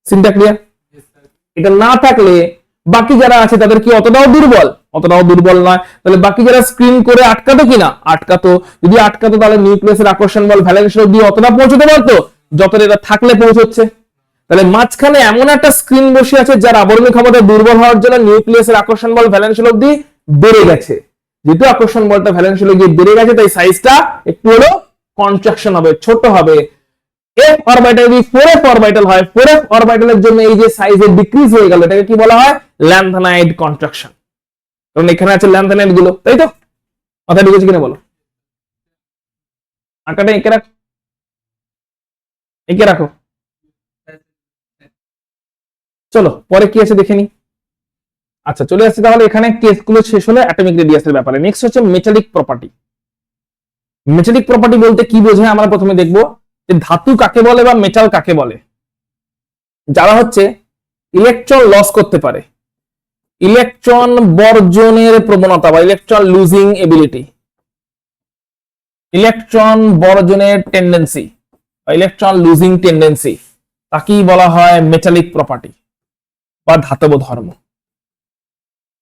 সিনটা ক্লিয়ার? এটা না থাকলে বাকি যারা আছে তাদের কি অতটাও দুর্বল? অতটাও দুর্বল নয়। তাহলে বাকি যারা স্ক্রিন করে আটকাতো কিনা? আটকাতো। যদি আটকাতো তাহলে নিউক্লিয়াসের আকর্ষণ বল ভ্যালেন্স শেল অবধি অতটা পৌঁছতে পারতো যতটা এটা থাকলে পৌঁছচ্ছে। তাহলে মাঝখানে এমন একটা স্ক্রিন বসে আছে যার আবরণী ক্ষমতা দুর্বল হওয়ার জন্য নিউক্লিয়াসের আকর্ষণ বল ভ্যালেন্স শেল অবধি বেড়ে গেছে। যেহেতু আকর্ষণ বলটা ভ্যালেন্স শেলে গিয়ে বেড়ে গেছে তাই সাইজটা একটু হলো কন্ট্রাকশন হবে, ছোট হবে। f অরবিটাল যদি 4f অরবিটাল হয়, 4f অরবিটালের জন্য এই যে সাইজের ডিক্রিজ হয়ে গেল, এটাকে কি বলা হয়? Lanthanide contraction. কারণ এখানে আছে ল্যান্থানাইড গুলো, তাই তো? মাথায় ঢুকেছে কিনা বলো? আঁকাটা এঁকে রাখো, এঁকে রাখো। চলো পরে কি আছে দেখে নি। আচ্ছা চলে আসছে তাহলে এখানে কেসগুলো শেষ হলো অ্যাটমিক রেডিয়াসের ব্যাপারে। নেক্সট হচ্ছে মেটালিক প্রপার্টি। মেটালিক প্রপার্টি বলতে কি বোঝায় আমরা প্রথমে দেখবো যে ধাতু কাকে বলে বা মেটাল কাকে বলে। যারা হচ্ছে ইলেকট্রন লস করতে পারে, ইলেকট্রন বর্জনের প্রবণতা বা ইলেকট্রন লুজিং এবিলিটি, ইলেকট্রন বর্জনের টেন্ডেন্সি বা ইলেকট্রন লুজিং টেন্ডেন্সি, তাকেই বলা হয় মেটালিক প্রপার্টি বা ধাতব ধর্ম।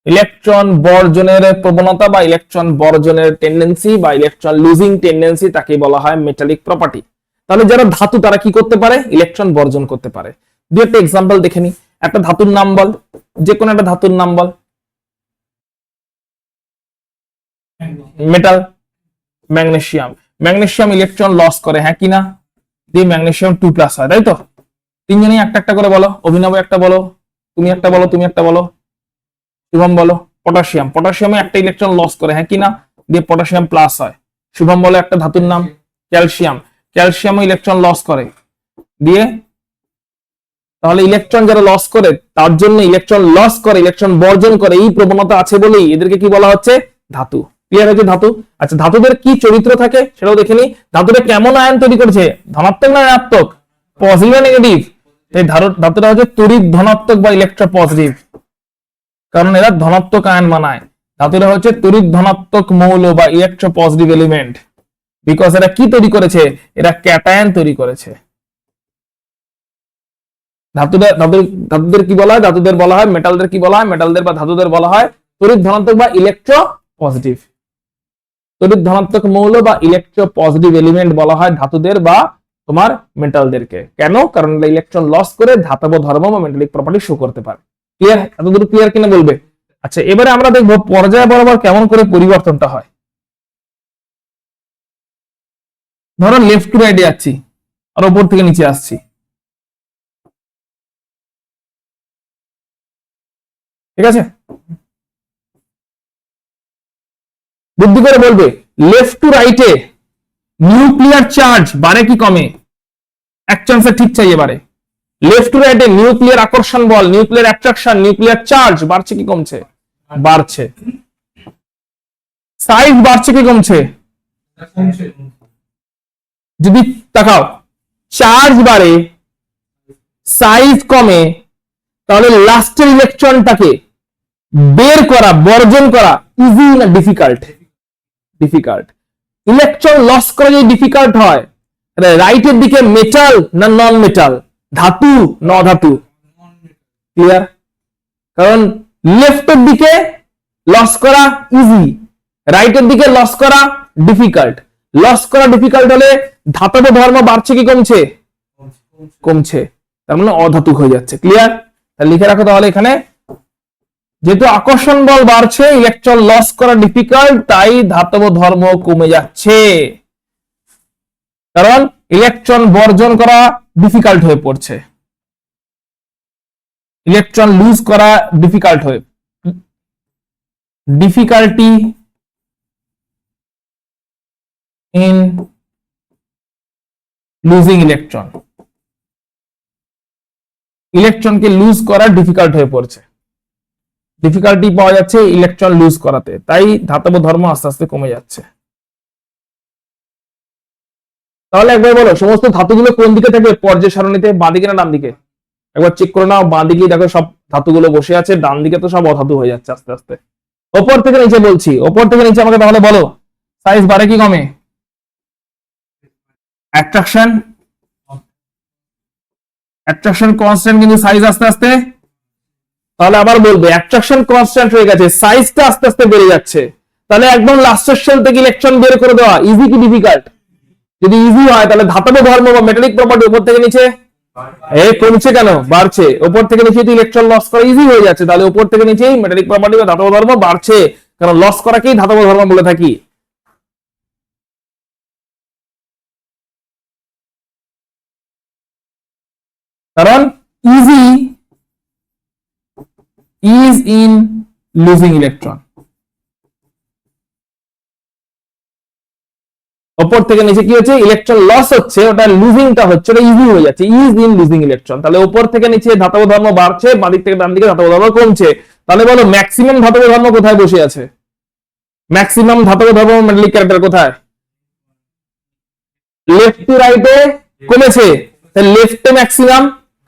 ইলেকট্রন বর্জনের প্রবণতা বা ইলেকট্রন বর্জনের টেন্ডেন্সি বা ইলেকট্রন লুজিং টেন্ডেন্সি, তাকে বলা হয় মেটালিক প্রপার্টি। তাহলে যারা ধাতু তারা কি করতে পারে? ইলেকট্রন বর্জন করতে পারে। দু একটা এক্সাম্পল দেখে নি। একটা ধাতুর নাম বল, যে কোনো একটা ধাতুর নাম বল। Metal, magnesium. Magnesium electron loss করে, হ্যাঁ কি না? দিয়ে ম্যাগনেসিয়াম 2+ হয়, তাই তো? তিনজনেই একটা একটা করে বলো। অভিনব একটা বলো, তুমি একটা বলো, তুমি একটা বলো, শুভম বলো। পটাশিয়াম, পটাশিয়ামে একটা ইলেকট্রন লস করে, হ্যাঁ কি না? দিয়ে পটাশিয়াম প্লাস হয়। শুভম বলো একটা ধাতুর নাম। ক্যালসিয়াম, ক্যালসিয়ামও ইলেকট্রন লস করে, দিয়ে তাহলে ইলেকট্রন যারা লস করে তার জন্য ইলেকট্রন লস করে, ইলেকট্রন বর্জন করে, এই প্রবণতা আছে বলেই এদেরকে কি বলা হচ্ছে? ধাতু। ক্লিয়ার হয়েছে ধাতু? আচ্ছা ধাতুদের কি চরিত্র থাকে সেটাও দেখে নি। ধাতুরা কেমন আয়ন তৈরি করেছে? ধনাত্মক না ঋণাত্মক? পজিটিভ না নেগেটিভ? এই ধাতুটা হচ্ছে তড়িৎ ধনাত্মক বা ইলেকট্রো পজিটিভ, কারণ এরা ধনাত্মক আয়ন বানায়। ধাতুরা হচ্ছে তড়িৎ ধনাত্মক মৌল বা ইলেকট্রো পজিটিভ এলিমেন্ট, বিকজ এরা কি তৈরি করেছে? এরা ক্যাটায়ন তৈরি করেছে। ধাতুদের কি বলা হয়? ধাতুদের বলা হয়, মেটালদের কি বলা হয়? মেটালদের বা ধাতুদের বলা হয় তড়িৎ ধনাত্মক বা ইলেকট্রো পজিটিভ। তড়িৎ ধনাত্মক মৌল বা ইলেকট্রো পজিটিভ এলিমেন্ট বলা হয় ধাতুদের বা তোমার মেটালদেরকে। কেন? কারণ এরা ইলেকট্রন লস করে ধাতব ধর্ম বা মেটালিক প্রপার্টি শো করতে পারে। ক্লিয়ার? এতদূর ক্লিয়ার কিনা বলবে? আচ্ছা এবারে আমরা দেখবো পর্যায় বরাবর কেমন করে পরিবর্তনটা হয়। ধরো লেফট টু রাইটে যাচ্ছি আর ওপর থেকে নিচে আসছি, ঠিক আছে? বুদ্ধি করে বলবে লেফট টু রাইটে নিউক্লিয়ার চার্জ বাড়ে কি কমে? এক চান্সে ঠিক চাই এবারে। লেফট টু রাইটে নিউক্লিয়ার আকর্ষণ বল, নিউক্লিয়ার অ্যাট্রাকশন, নিউক্লিয়ার চার্জ বাড়ছে কি কমছে? বাড়ছে। সাইজ বাড়ছে কি কমছে? যদি তাকাও চার্জ বাড়ে সাইজ কমে, তাহলে লাস্টের ইলেকট্রনটাকে বের করা, বর্জন করা ইজি না ডিফিকাল্ট? ডিফিকাল্ট। ইলেকট্রন লস করা যদি ডিফিকাল্ট হয়, রাইটের দিকে মেটাল না নন মেটাল, ধাতু না অধাতু? ক্লিয়ার? কারণ লেফটের দিকে লস করা ইজি, রাইটের দিকে লস করা ডিফিকাল্ট। লস করা ডিফিকাল্ট হলে ধাতব ধর্ম বাড়ছে কি কমছে? কমছে। তার মানে অধাতু হয়ে যাচ্ছে। ক্লিয়ার? লিখে রাখো তাহলে এখানে, যেহেতু আকর্ষণ বল বাড়ছে, ইলেকট্রন লস করা ডিফিকাল্ট, তাই ধাতব ধর্ম কমে যাচ্ছে। কারণ ইলেকট্রন বর্জন করা ডিফিকাল্ট হয়ে পড়ছে, ইলেকট্রন লুজ করা ডিফিকাল্ট হয়ে, ডিফিকাল্টি ইন লুজিং ইলেকট্রন, ইলেকট্রনকে লুজ করা ডিফিকাল্ট হয়ে পড়ছে, ডিফিকাল্টি পাওয়া যাচ্ছে ইলেকট্রন লুজ করাতে, তাই ধাতব ধর্ম আস্তে আস্তে কমে যাচ্ছে। তাহলে একবার বলো সমস্ত ধাতুগুলো কোন দিকে থাকে পর্যায় সারণীতে? বাঁ দিকে না ডান দিকে? একবার চেক করে নাও। বাঁ দিকে দেখো সব ধাতুগুলো বসে আছে, ডান দিকে তো সব অধাতু হয়ে যাচ্ছে আস্তে আস্তে। ওপর থেকে নিচে বলছি, ওপর থেকে নিচে আমাকে তাহলে বলো সাইজ বাড়ে কি কমে? অ্যাট্রাকশন, অ্যাট্রাকশন কনস্ট্যান্ট, কিন্তু সাইজ আস্তে আস্তে। তাহলে আবার বলবে অ্যাট্রাকশন কনস্ট্যান্ট হয়ে গেছে, সাইজটা আস্তে আস্তে বেড়ে যাচ্ছে, তাহলে একদম লাস্টের শেল থেকে ইলেকট্রন বের করে দেওয়া ইজি কি ডিফিকাল্ট? যদি ইজি হয় তাহলে ধাতব ধর্ম বা মেটালিক প্রপার্টি উপর থেকে নিচে কমছে কেন? বাড়ছে। উপর থেকে নিচে ইলেকট্রন লস করা ইজি হয়ে যাচ্ছে, তাহলে উপর থেকে নিচেই মেটালিক প্রপার্টি বা ধাতব ধর্ম বাড়ছে, কারণ লস করাকেই ধাতব ধর্ম বলে থাকি। কারণ easy is in losing electron. ওপর থেকে নিচে কি হচ্ছে, ইলেকট্রন লস হচ্ছে, ওটা লুজিংটা হচ্ছে, ওটা ইজি হয়ে যাচ্ছে, ইজ ইন লুজিং ইলেকট্রন। তাহলে ওপর থেকে নিচে ধাতব ধর্ম বাড়ছে, বাদিক থেকে ডান দিকে ধাতব ধর্ম কমছে। তাহলে বলো ম্যাক্সিমাম ধাতব ধর্ম কোথায় বসে আছে? ম্যাক্সিমাম ধাতব ধর্ম মেটালিক ক্যারেক্টার কোথায়? লেফট টু রাইটে কমেছে, তাহলে লেফটে ম্যাক্সিমাম,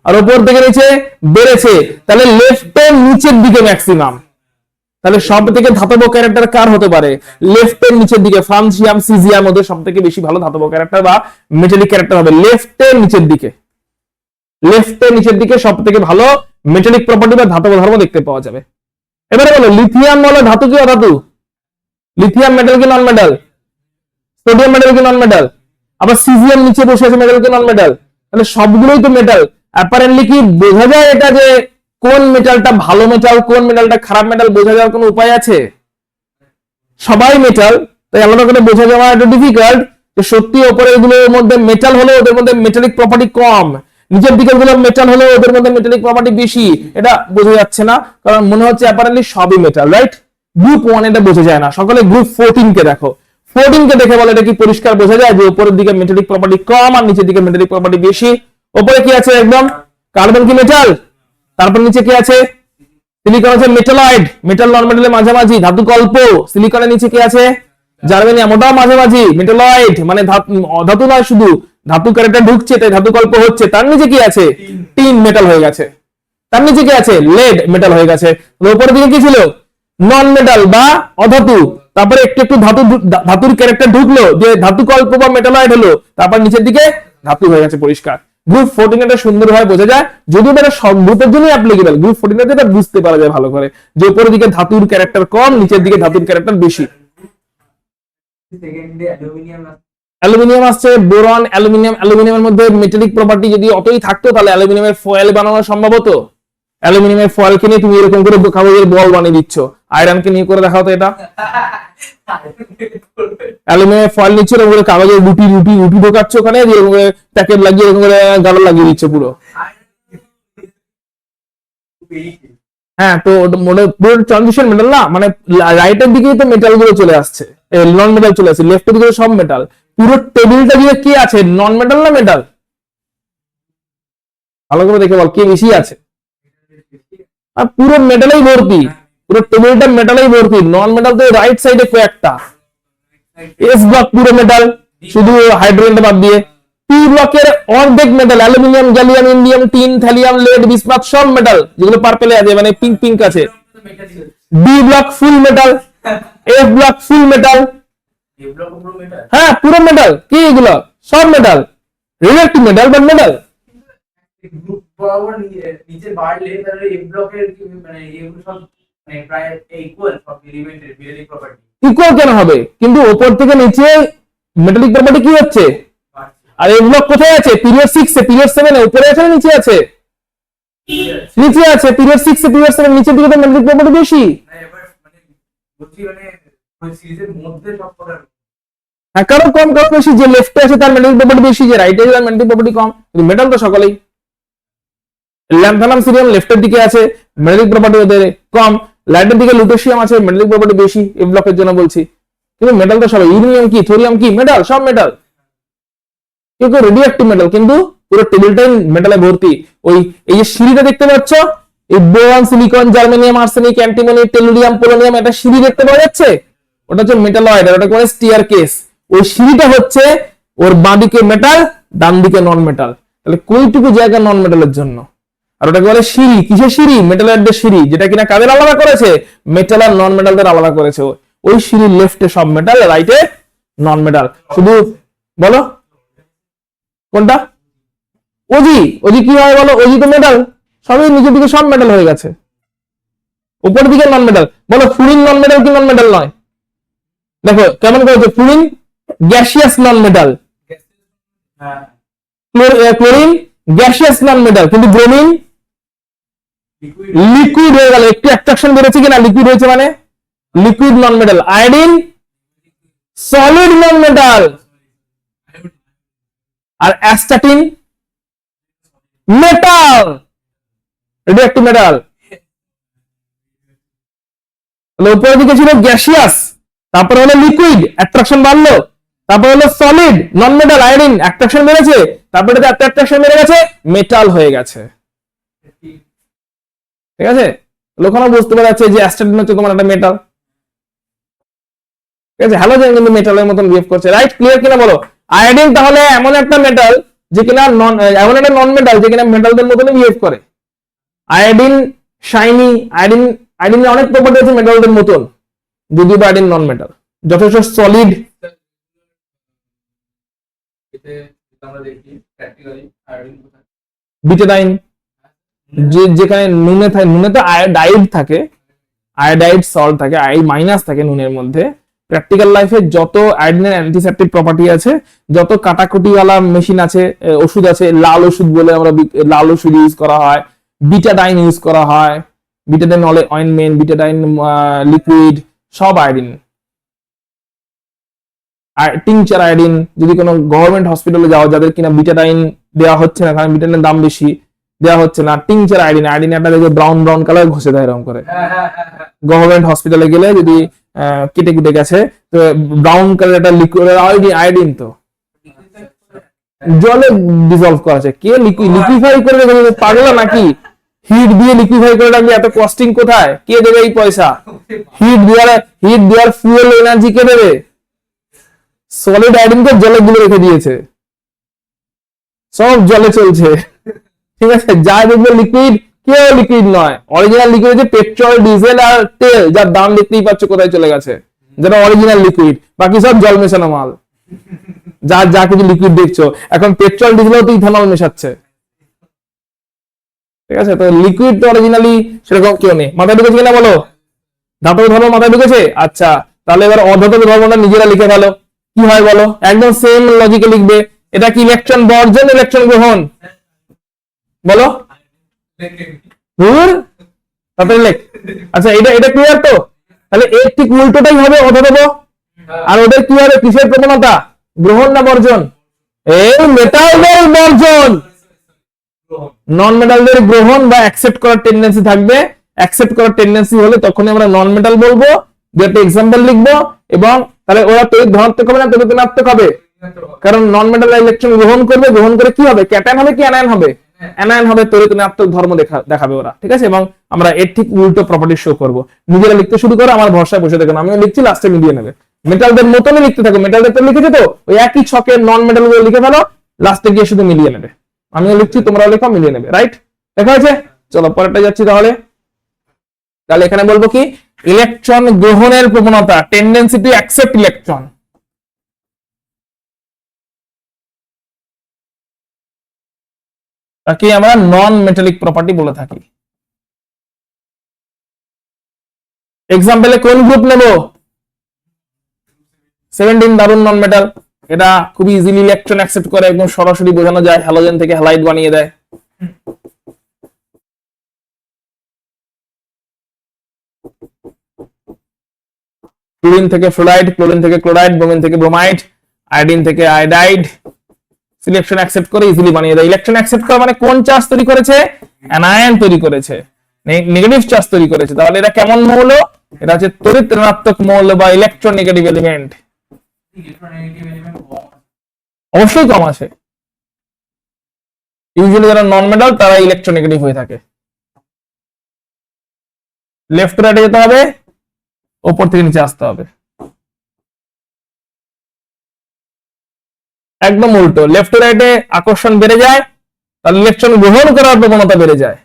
আর ওপর থেকে নিচে বেড়েছে, তাহলে লেফটের নিচের দিকে ম্যাক্সিমাম। তাহলে সব থেকে ধাতব ক্যারেক্টার কার হতে পারে? লেফটের নিচের দিকে। ফ্রান্সিয়াম, সিজিয়াম ওদের সব থেকে বেশি ভালো ধাতব ক্যারেক্টার বা মেটালিক ক্যারেক্টার হবে লেফটের নিচের দিকে। লেফটের নিচের দিকে সব থেকে ভালো মেটালিক প্রপার্টি বা ধাতব ধর্ম দেখতে পাওয়া যাবে। এবারে বলো লিথিয়াম বলো ধাতু কি অধাতু? লিথিয়াম মেটাল কি নন মেটাল? সোডিয়াম মেটাল কি নন মেটাল? আবার সিজিয়াম নিচে বসে আছে, মেটাল কি নন মেটাল? তাহলে সবগুলোই তো মেটাল। অ্যাপারেন্টলি কি বোঝা যায় এটা যে কোন মেটালটা ভালো মেটাল, কোন মেটালটা খারাপ মেটাল বোঝা যাওয়ার কোনো উপায় আছে? সবাই মেটাল, তাই আলাদা করে বোঝা যাওয়া একটু ডিফিকাল্ট যে সত্যি ওপরের গুলোর মধ্যে মেটাল হলে ওদের মধ্যে মেটালিক প্রপার্টি কম, নিচের দিকের গুলো মেটাল হলে ওদের মধ্যে মেটালিক প্রপার্টি বেশি। এটা বোঝা যাচ্ছে না, কারণ মনে হচ্ছে অ্যাপারেন্টলি সবই মেটাল, রাইট? গ্রুপ 1 এটা বোঝা যায় না। সকলে গ্রুপ 14 কে দেখো, 14 কে দেখে বলে এটা কি পরিষ্কার বোঝা যায় যে উপরের দিকে মেটালিক প্রপার্টি কম আর নিচের দিকে মেটালিক প্রপার্টি বেশি। উপরে কি আছে একদম কার্বন কি মেটাল, তারপর নিচে কি আছে সিলিকন আছে মেটালয়েড, মেটাল নন মেটালের মাঝামাঝি, ধাতু কল্প। সিলিকনের নিচে কি আছে জার্মেনিয়াম, ওটাও মাঝামাঝি মেটালয়েড, মানে ধাতু নয় শুধু ধাতু ক্যারেক্টার ঢুকছে তাই ধাতু কল্প হচ্ছে। তার নিচে কি আছে টিন মেটাল হয়ে গেছে, তার নিচে কি আছে লেড মেটাল হয়ে গেছে। উপরের দিকে কি ছিল নন মেটাল বা অধাতু, তারপরে একটু একটু ধাতুর ক্যারেক্টার ঢুকলো যে ধাতু কল্প বা মেটালয়েড হলো, তারপর নিচের দিকে ধাতু হয়ে গেছে পরিষ্কার। গ্রুপ 14 এটা সুন্দরভাবে বোঝা যায়, যদিও এটা সব গ্রুপের জন্যই অ্যাপ্লিকেবল। গ্রুপ 14 এটা বুঝতে পারা যায় ভালো করে যে উপরের দিকে ধাতুর ক্যারেক্টার কম, নিচের দিকে ধাতুর ক্যারেক্টার বেশি। অ্যালুমিনিয়াম আসছে, বোরন, অ্যালুমিনিয়ামের মধ্যে মেটালিক প্রপার্টি যদি অতই থাকতো তাহলে অ্যালুমিনিয়ামের ফয়েল বানানো সম্ভব হতো। অ্যালুমিনিয়ামের ফয়েলকে নিয়ে তুমি এরকম করে কাগজের বল বানিয়ে দিচ্ছ, আয়রনকে নিয়ে করে দেখাও তো এটা। অ্যালুমিনিয়ামের ফয়েল নিচ্ছ, এরকম করে কাগজের রুটি ঢোকাচ্ছ ওখানে, এরকম করে প্যাকেট লাগিয়ে এরকম করে গাড়ো লাগিয়ে দিচ্ছ পুরো। হ্যাঁ, তো পুরো ট্রানজিশন মেটাল না, মানে রাইটের দিকেই তো মেটাল গুলো চলে আসছে, নন মেটাল চলে আসছে, লেফটের দিকে সব মেটাল। পুরো টেবিলটা দিয়ে কি আছে নন মেটাল না মেটাল? ভালো করে দেখে বল কে বেশি আছে। আর পুরো মেটালেই ভর্তি, পুরো টেবিলটা মেটালেই ভর্তি, নন মেটাল তো রাইট সাইডে কয়েকটা। এস ব্লক পুরো মেটাল, শুধু হাইড্রোজেনটা বাদ দিয়ে। পি ব্লকের অর্ধেক metal, aluminium, gallium, indium, tin, thallium, lead, bismuth সব মেটাল, যেগুলো পার্পেলে আছে মানে পিঙ্ক আছে। D block full metal, F block full metal. হ্যাঁ পুরো মেটাল, কি এগুলো সব metal, relative metal but metal. Group বরাবর নিচে বাড়লে তাহলে এ ব্লকের মানে এগুলো সব মানে প্রায় ইকুয়াল সব এলিমেন্টের মেটালিক প্রপার্টি ইকুয়াল কেন হবে? কিন্তু উপর থেকে নিচে মেটালিক প্রপার্টি কি হচ্ছে? আর এই ব্লক কোথায় আছে? পিরিয়ড 6 এ, পিরিয়ড 7 এ উপরে আছে না নিচে আছে? নিচে আছে। পিরিয়ড 6 এ, পিরিয়ড 7 নিচের দিকে তো মেটালিক প্রপার্টি বেশি। না এবার মানে বলছি মানে ওই সিরিজের মধ্যে সব কটা হ্যাঁ, কারণ কম কারণ বেশি, যে লেফটে আছে তার মেটালিক প্রপার্টি বেশি, যে রাইটে আছে তার মেটালিক প্রপার্টি কম, কিন্তু মেটাল তো সকলেই। ল্যান্থানাম, সিরিয়াম লেফটের দিকে আছে, মেটালিক প্রপার্টি ওদের কম। রাইটের দিকে লুটেশিয়াম আছে, মেটালিক প্রপার্টি বেশি, এই ব্লকের জন্য বলছি। কিন্তু মেটাল তো সবাই, ইউরেনিয়াম কি, থোরিয়াম কি, মেটাল, সব মেটাল। কেউ কেউ রেডিওঅ্যাক্টিভ মেটাল, কিন্তু পুরো টেবিলটাই মেটালে ভর্তি। ওই এই যে সিঁড়িটা দেখতে পাচ্ছ, এই boron, silicon, germanium, arsenic, antimony, tellurium, polonium, একটা সিঁড়ি দেখতে পাওয়া যাচ্ছে, ওটা হচ্ছে মেটালয়েড, ওটা করে স্টিয়ার কেস। ওই সিঁড়িটা হচ্ছে ওর বাঁদিকে মেটাল, ডান দিকে নন মেটাল। তাহলে কইটুকু জায়গা নন মেটালের জন্য। আর ওটাকে বলে সিঁড়ি, কিসের সিঁড়ি? মেটালয়েডদের সিঁড়ি, যেটা কিনা কাদের আলাদা করেছে? মেটাল আর নন মেটালদের আলাদা করেছে। ওই সিঁড়ির লেফটে সব মেটাল, রাইটে নন মেটাল। শুধু বলো কোনটা? ওজি, ওজি কি হয় বলো? ওজি তো মেটাল, সবই নিচের দিকে সব মেটাল হয়ে গেছে, উপরের দিকে নন মেটাল। বলো ফ্লুরিন নন মেটাল কি নন মেটাল নয়? দেখো কেমন করেছে, fluorine gaseous non metal, chlorine gaseous non metal, কিন্তু ব্রোমিন লিকুইড হয়ে গেল। একটু অ্যাট্রাকশন বেড়েছে কিনা, লিকুইড হয়েছে মানে liquid non metal. Iodine solid non metal. আর অ্যাস্টাটিন মেটাল, রেডিওঅ্যাক্টিভ মেটাল। তাহলে উপরের দিকে ছিল গ্যাসিয়াস, তারপরে হলো লিকুইড, অ্যাট্রাকশন বাড়লো, তারপরে হলো solid non metal iodine, attraction বেড়েছে, তারপরে অ্যাট্রাকশন বেড়ে গেছে, মেটাল হয়ে গেছে। ঠিক আছে, লোকরা বুঝতে পারছে যে অ্যাস্টাডিন হচ্ছে তোমার একটা মেটাল। ঠিক আছে, হ্যালোজেন কিন্তু মেটালের মতন বিহেভ করছে, রাইট? ক্লিয়ার কিনা বলো? আয়োডিন তাহলে এমন একটা মেটাল যে কিনা এমন একটা নন মেটাল যে কিনা মেটালদের মতনই বিহেভ করে। আয়োডিন শাইনি, আয়োডিনের অনেক প্রপার্টি আছে মেটালদের মতন, যদিও বা আয়োডিন নন মেটাল, যথেষ্ট সলিড। এতে আমরা দেখি প্র্যাকটিক্যালি আয়োডিন কোথায় বিটাডাইন, যেখানে নুনে থাকে, নুনে তো আয়োডাইড থাকে, আয়োডাইড সল্ট থাকে, আই মাইনাস থাকে নুনের মধ্যে। প্র্যাকটিক্যাল লাইফে যত আয়োডিনের অ্যান্টিসেপটিক প্রপার্টি আছে, যত কাটাকুটিওয়ালা মেশিন আছে, ওষুধ আছে, লাল ওষুধ বলে আমরা লাল ওষুধ ইউজ করা হয়, বিটাডাইন ইউজ করা হয়, বিটাডাইন অয়েনমেন্ট, বিটাডাইন লিকুইড, সব আয়োডিন। টিংচার আয়োডিন, যদি কোনো গভর্নমেন্ট হসপিটালে যাও যাদের কিনা বিটাডাইন দেওয়া হচ্ছে না, কারণ বিটাডাইনের দাম বেশি, দেওয়া হচ্ছে না, টিংচার আয়োডিন, আয়োডিন একটা দেখে ব্রাউন ব্রাউন কালার ঘষে দেয় এরকম করে। গভর্নমেন্ট হসপিটালে গেলে যদি কেটে কুটে গেছে তো ব্রাউন কালার একটা লিকুইড আয়োডিন, তো জলে ডিজলভ করা আছে, কে লিকুইফাই করে রেখেছে? পাগলা নাকি? হিট দিয়ে লিকুইফাই করে রাখবে, এত কস্টিং কোথায়? কে দেবে এই পয়সা? হিট দেওয়ার ফুয়েল এনার্জি কে দেবে? সলিড আয়োডিনকে জলে গুলে রেখে দিয়েছে, সব জলে চলছে। ঠিক আছে, যা দেখবে লিকুইড, কেউ লিকুইড নয়। অরিজিনাল লিকুইড হচ্ছে পেট্রোল, ডিজেল আর তেল, যার দাম দেখতেই পাচ্ছ কোথায় চলে গেছে, যেটা অরিজিনাল লিকুইড। বাকি সব জল মেশানো মাল। যা কিছু লিকুইড দেখছো এখন পেট্রোল ডিজেলও তো ইথানল মেশাচ্ছে। ঠিক আছে, তো লিকুইড তো অরিজিনালি সেরকম কেউ নেই। মাথায় ঢুকেছে কিনা বলো? ধাতব ধর্ম মাথায় ঢুকেছে? আচ্ছা, তাহলে এবার অধাতব ধর্মটা নিজেরা লিখে ফেলো। কি হয় বলো? একদম সেম লজিকে লিখবে। এটা কি ইলেকট্রন বর্জন, ইলেকট্রন গ্রহণ? বলো। তারপরে লেখ। আচ্ছা, এটা ক্লিয়ার তো? তাহলে এর ঠিক উল্টোটাই হবে অধাতব। আর ওদের কি হবে? কিসের প্রবণতা? গ্রহণ না বর্জন? এই মেটালদের বর্জন। নন মেটালদের গ্রহণ বা অ্যাকসেপ্ট করার টেন্ডেন্সি থাকবে। অ্যাকসেপ্ট করার টেন্ডেন্সি হলে তখনই আমরা নন মেটাল বলবো। দু একটা এক্সাম্পল লিখবো, এবং তাহলে ওরা তড়িৎ ধনাত্মক হবে না তড়িৎ ঋণাত্মক হবে? কারণ নন মেটাল ইলেকট্রন গ্রহণ করবে, গ্রহণ করে কি হবে? ক্যাটায়ন হবে কি অ্যানায়ন হবে? অ্যানায়ন হবে, তড়িৎ ঋণাত্মক ধর্ম দেখাবে ওরা। ঠিক আছে, এবং আমরা এর ঠিক উল্টো প্রপার্টি শো করবো। নিজেরা লিখতে শুরু করো, আমার ভরসায় বসে দেখো, আমিও লিখছি, লাস্টে মিলিয়ে নেবে। মেটালদের মতনই লিখতে থাকো, মেটালদের তো লিখেছে তো, ওই একই ছকে নন মেটাল গুলো লিখে ফেলো, লাস্টে গিয়ে শুধু মিলিয়ে নেবে। আমিও লিখছি, তোমরাও লেখো, মিলিয়ে নেবে। রাইট, দেখা হয়েছে? চলো পরেরটা যাচ্ছি তাহলে। তাহলে এখানে বলবো কি? ইলেকট্রন গ্রহণের প্রবণতা, টেন্ডেন্সি টু অ্যাকসেপ্ট ইলেকট্রন। তাকে আমরা নন মেটালিক প্রপার্টি বলে থাকি। এক্সাম্পলে কোন গ্রুপ নেব? 17 দারুন নন মেটাল। এটা খুবই ইজিলি ইলেকট্রন অ্যাকসেপ্ট করে, একদম সরাসরি বোঝানো যায়, হ্যালোজেন থেকে হ্যালাইড বানিয়ে দেয়। ক্লোরিন থেকে ফ্লোরাইড, ক্লোরিন থেকে ক্লোরাইড, ব্রোমিন থেকে ব্রোমাইড, আয়োডিন থেকে আয়োডাইড। সিলেকশন অ্যাকসেপ্ট করে ইজিলি বানিয়ে দেয়। ইলেকট্রন অ্যাকসেপ্ট করা মানে কোন চার্জ তৈরি করেছে? অ্যানায়ন তৈরি করেছে, নেগেটিভ চার্জ তৈরি করেছে। তাহলে এটা কেমন মৌল? এটা হচ্ছে তড়িৎ ঋণাত্মক মৌল বা ইলেকট্রোনেগেটিভ এলিমেন্ট। অবশ্যই কম আছে। ইউজুয়ালি যারা নন মেটাল তারা ইলেকট্রোনেগেটিভ হয়ে থাকে। লেফট রাইটে যেতে হবে, ওপর থেকে নিচে আসতে হবে। একদম উল্টো, লেফট রাইটে আকর্ষণ বেড়ে যায়, তাহলে ইলেকট্রন গ্রহণ করার প্রবণতা বেড়ে যায়।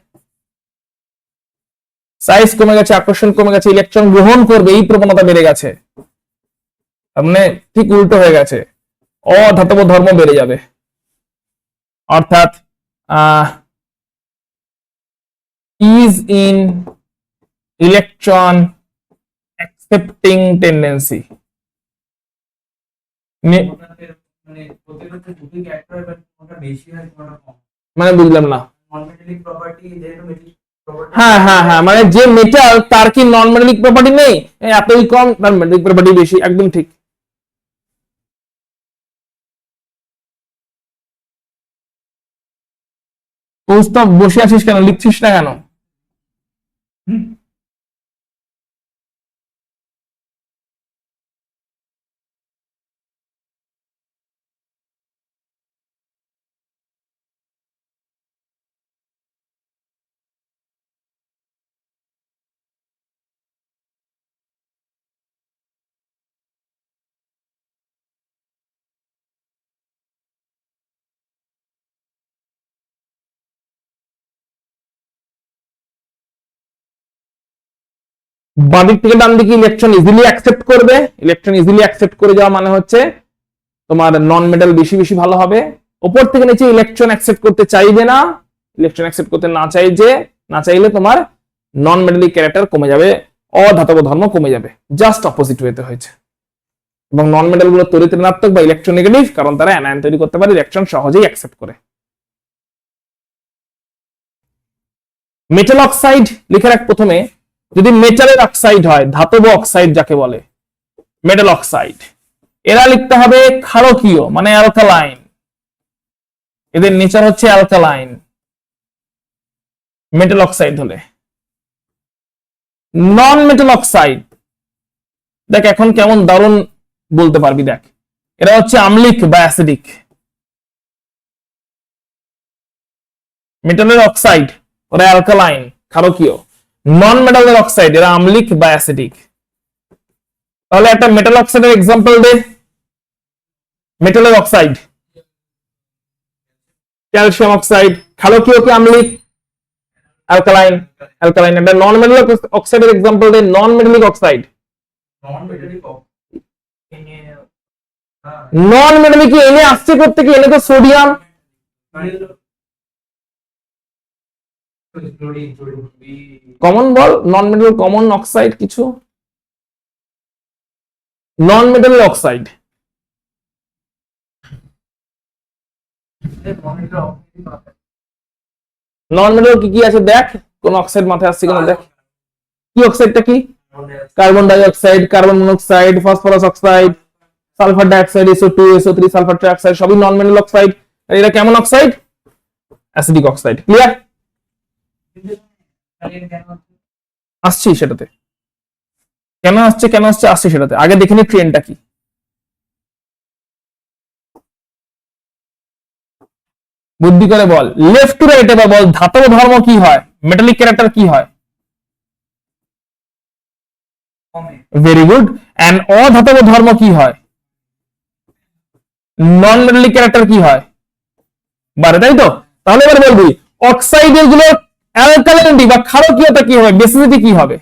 সাইজ কমে গেছে, আকর্ষণ কমে গেছে, ইলেকট্রন গ্রহণ করবে এই প্রবণতা বেড়ে গেছে। মানে ঠিক উল্টো হয়ে গেছে, অধাতব ধর্ম বেড়ে যাবে। অর্থাৎ is in electron accepting tendency. মানে বুঝলাম না। হ্যাঁ হ্যাঁ হ্যাঁ, মানে যে মেটাল তার কি নন মেটালিক প্রপার্টি নেই? এতই কম, তার মেটালিক প্রপার্টি বেশি। একদম ঠিক। কৌস্তব বসে আছিস কেন, লিখছিস না কেন? বাঁদিক থেকে ডান দিকে ইলেকট্রন ইজিলি অ্যাকসেপ্ট করবে। ইলেকট্রন ইজিলি অ্যাকসেপ্ট করে যাওয়া মানে হচ্ছে তোমার নন মেটাল বেশি বেশি ভালো হবে। উপর থেকে নিচে ইলেকট্রন অ্যাকসেপ্ট করতে চাইবে না। ইলেকট্রন অ্যাকসেপ্ট করতে না চাইলে তোমার নন মেটালিক ক্যারেক্টার কমে যাবে, অধাতব ধর্ম কমে যাবে। জাস্ট অপোজিট ওয়েতে হয়েছে। এবং নন মেটাল গুলো তড়িৎ ঋণাত্মক বা ইলেকট্রোনেগেটিভ, কারণ তারা অ্যানায়ন তৈরি করতে পারে, ইলেকট্রন সহজেই অ্যাকসেপ্ট করে। মেটাল অক্সাইড লিখে রাখ প্রথমে। যদি মেটালের অক্সাইড হয়, ধাতব অক্সাইড যাকে বলে মেটাল অক্সাইড, এরা লিখতে হবে ক্ষারকীয় মানে অ্যালকালাইন। এদের নেচার হচ্ছে অ্যালকালাইন মেটাল অক্সাইড হলে। নন মেটাল অক্সাইড দেখ এখন কেমন দারুণ বলতে পারবি, দেখ এরা হচ্ছে আম্লিক বা অ্যাসিডিক। মেটালের অক্সাইড ওরা অ্যালকালাইন ক্ষারকীয়, নন মেটালের অক্সাইড এরা আম্লিক বা অ্যাসিডিক। তাহলে একটা মেটাল অক্সাইডের এক্সাম্পল দে। মেটালের অক্সাইড ক্যালসিয়াম অক্সাইড, ক্ষারকীয় কি আম্লিক? অ্যালকালাইন। অ্যালকালাইন। একটা নন মেটালিক অক্সাইডের এক্সাম্পল দে। Non metallic oxide, non metallic এনে আসছে করতে কি, এনে তো সোডিয়াম। কমন বল, নন মেটাল কমন অক্সাইড কিছু, non metal oxide. Non metal কি কি আছে দেখ, কোন অক্সাইড মাথায় আসছে কিনা দেখ। কি অক্সাইডটা কি? Carbon dioxide, carbon monoxide, phosphorus oxide, sulphur dioxide, SO2, SO3, sulphur trioxide, সবই নন মেটাল অক্সাইড। এরা কেমন অক্সাইড? Acidic oxide. ক্লিয়ার? আসছি সেটাতে, কেন আসছে আসছে সেটাতে। আগে দেখে নি ট্রেনটা কি। বুদ্ধি করে বল, লেফট টু রাইট এবার বল, ধাতব ধর্ম কি হয়, মেটালিক ক্যারেক্টার কি হয়? Very good. এন্ড অধাতব ধর্ম কি হয়? নন মেটালিক ক্যারেক্টার কি হয়? বারে, তাই তো? তাহলে এবার বলবি অক্সাইড গুলো অ্যালকালাইনিটি বা ক্ষারকীয়তা কি হবে, বেসিসিটি কি হবে?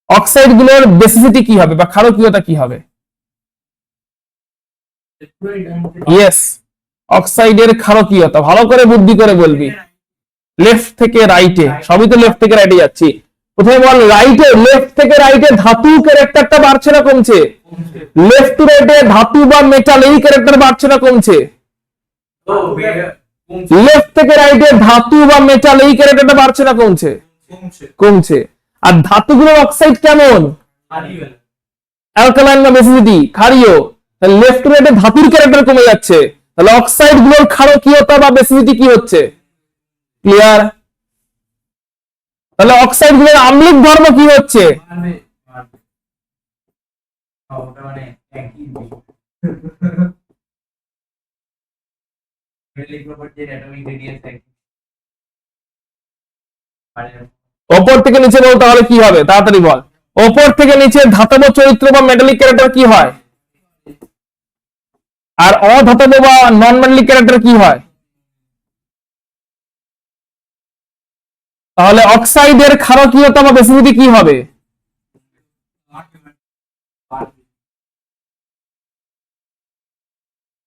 অক্সাইড গুলোর বেসিসিটি কি হবে বা ক্ষারকীয়তা কি হবে? ইয়েস, অক্সাইডের ক্ষারকীয়তা। ভালো করে বুদ্ধি করে বলবি। লেফট থেকে রাইটে, সবই তো লেফট থেকে রাইটে যাচ্ছি। প্রথমে বল রাইটে, লেফট থেকে রাইটে ধাতু ক্যারেক্টারটা বাড়ছে না কমছে? লেফট টু রাইটে ধাতু বা মেটাল এই ক্যারেক্টার বাড়ছে না কমছে? লেফট থেকে রাইটে ধাতু বা মেটাল এই ক্যারেক্টারটা বাড়ছে না কমছে? কমছে। আর ধাতুগুলোর অক্সাইড কেমন? অ্যালকালাইন বা বেসিসিটি ক্ষারীয়। তাহলে লেফট টু রাইটে ধাতুর ক্যারেক্টার কমে যাচ্ছে, তাহলে অক্সাইড গুলোর ক্ষারকীয়তা বা বেসিসিটি কি হচ্ছে? ক্লিয়ার? তাহলে অক্সাইড গুলোর আম্লিক ধর্ম কি হচ্ছে? ওপর থেকে নিচে বল, তাহলে কি হবে তাড়াতাড়ি বল। ওপর থেকে নিচে ধাতব চরিত্র বা মেটালিক ক্যারেক্টার কি হয়, আর অধাতব বা নন মেটালিক ক্যারেক্টার কি হয়? তাহলে অক্সাইডের ক্ষারকীয়তা বা বেসিসিটি কি হবে?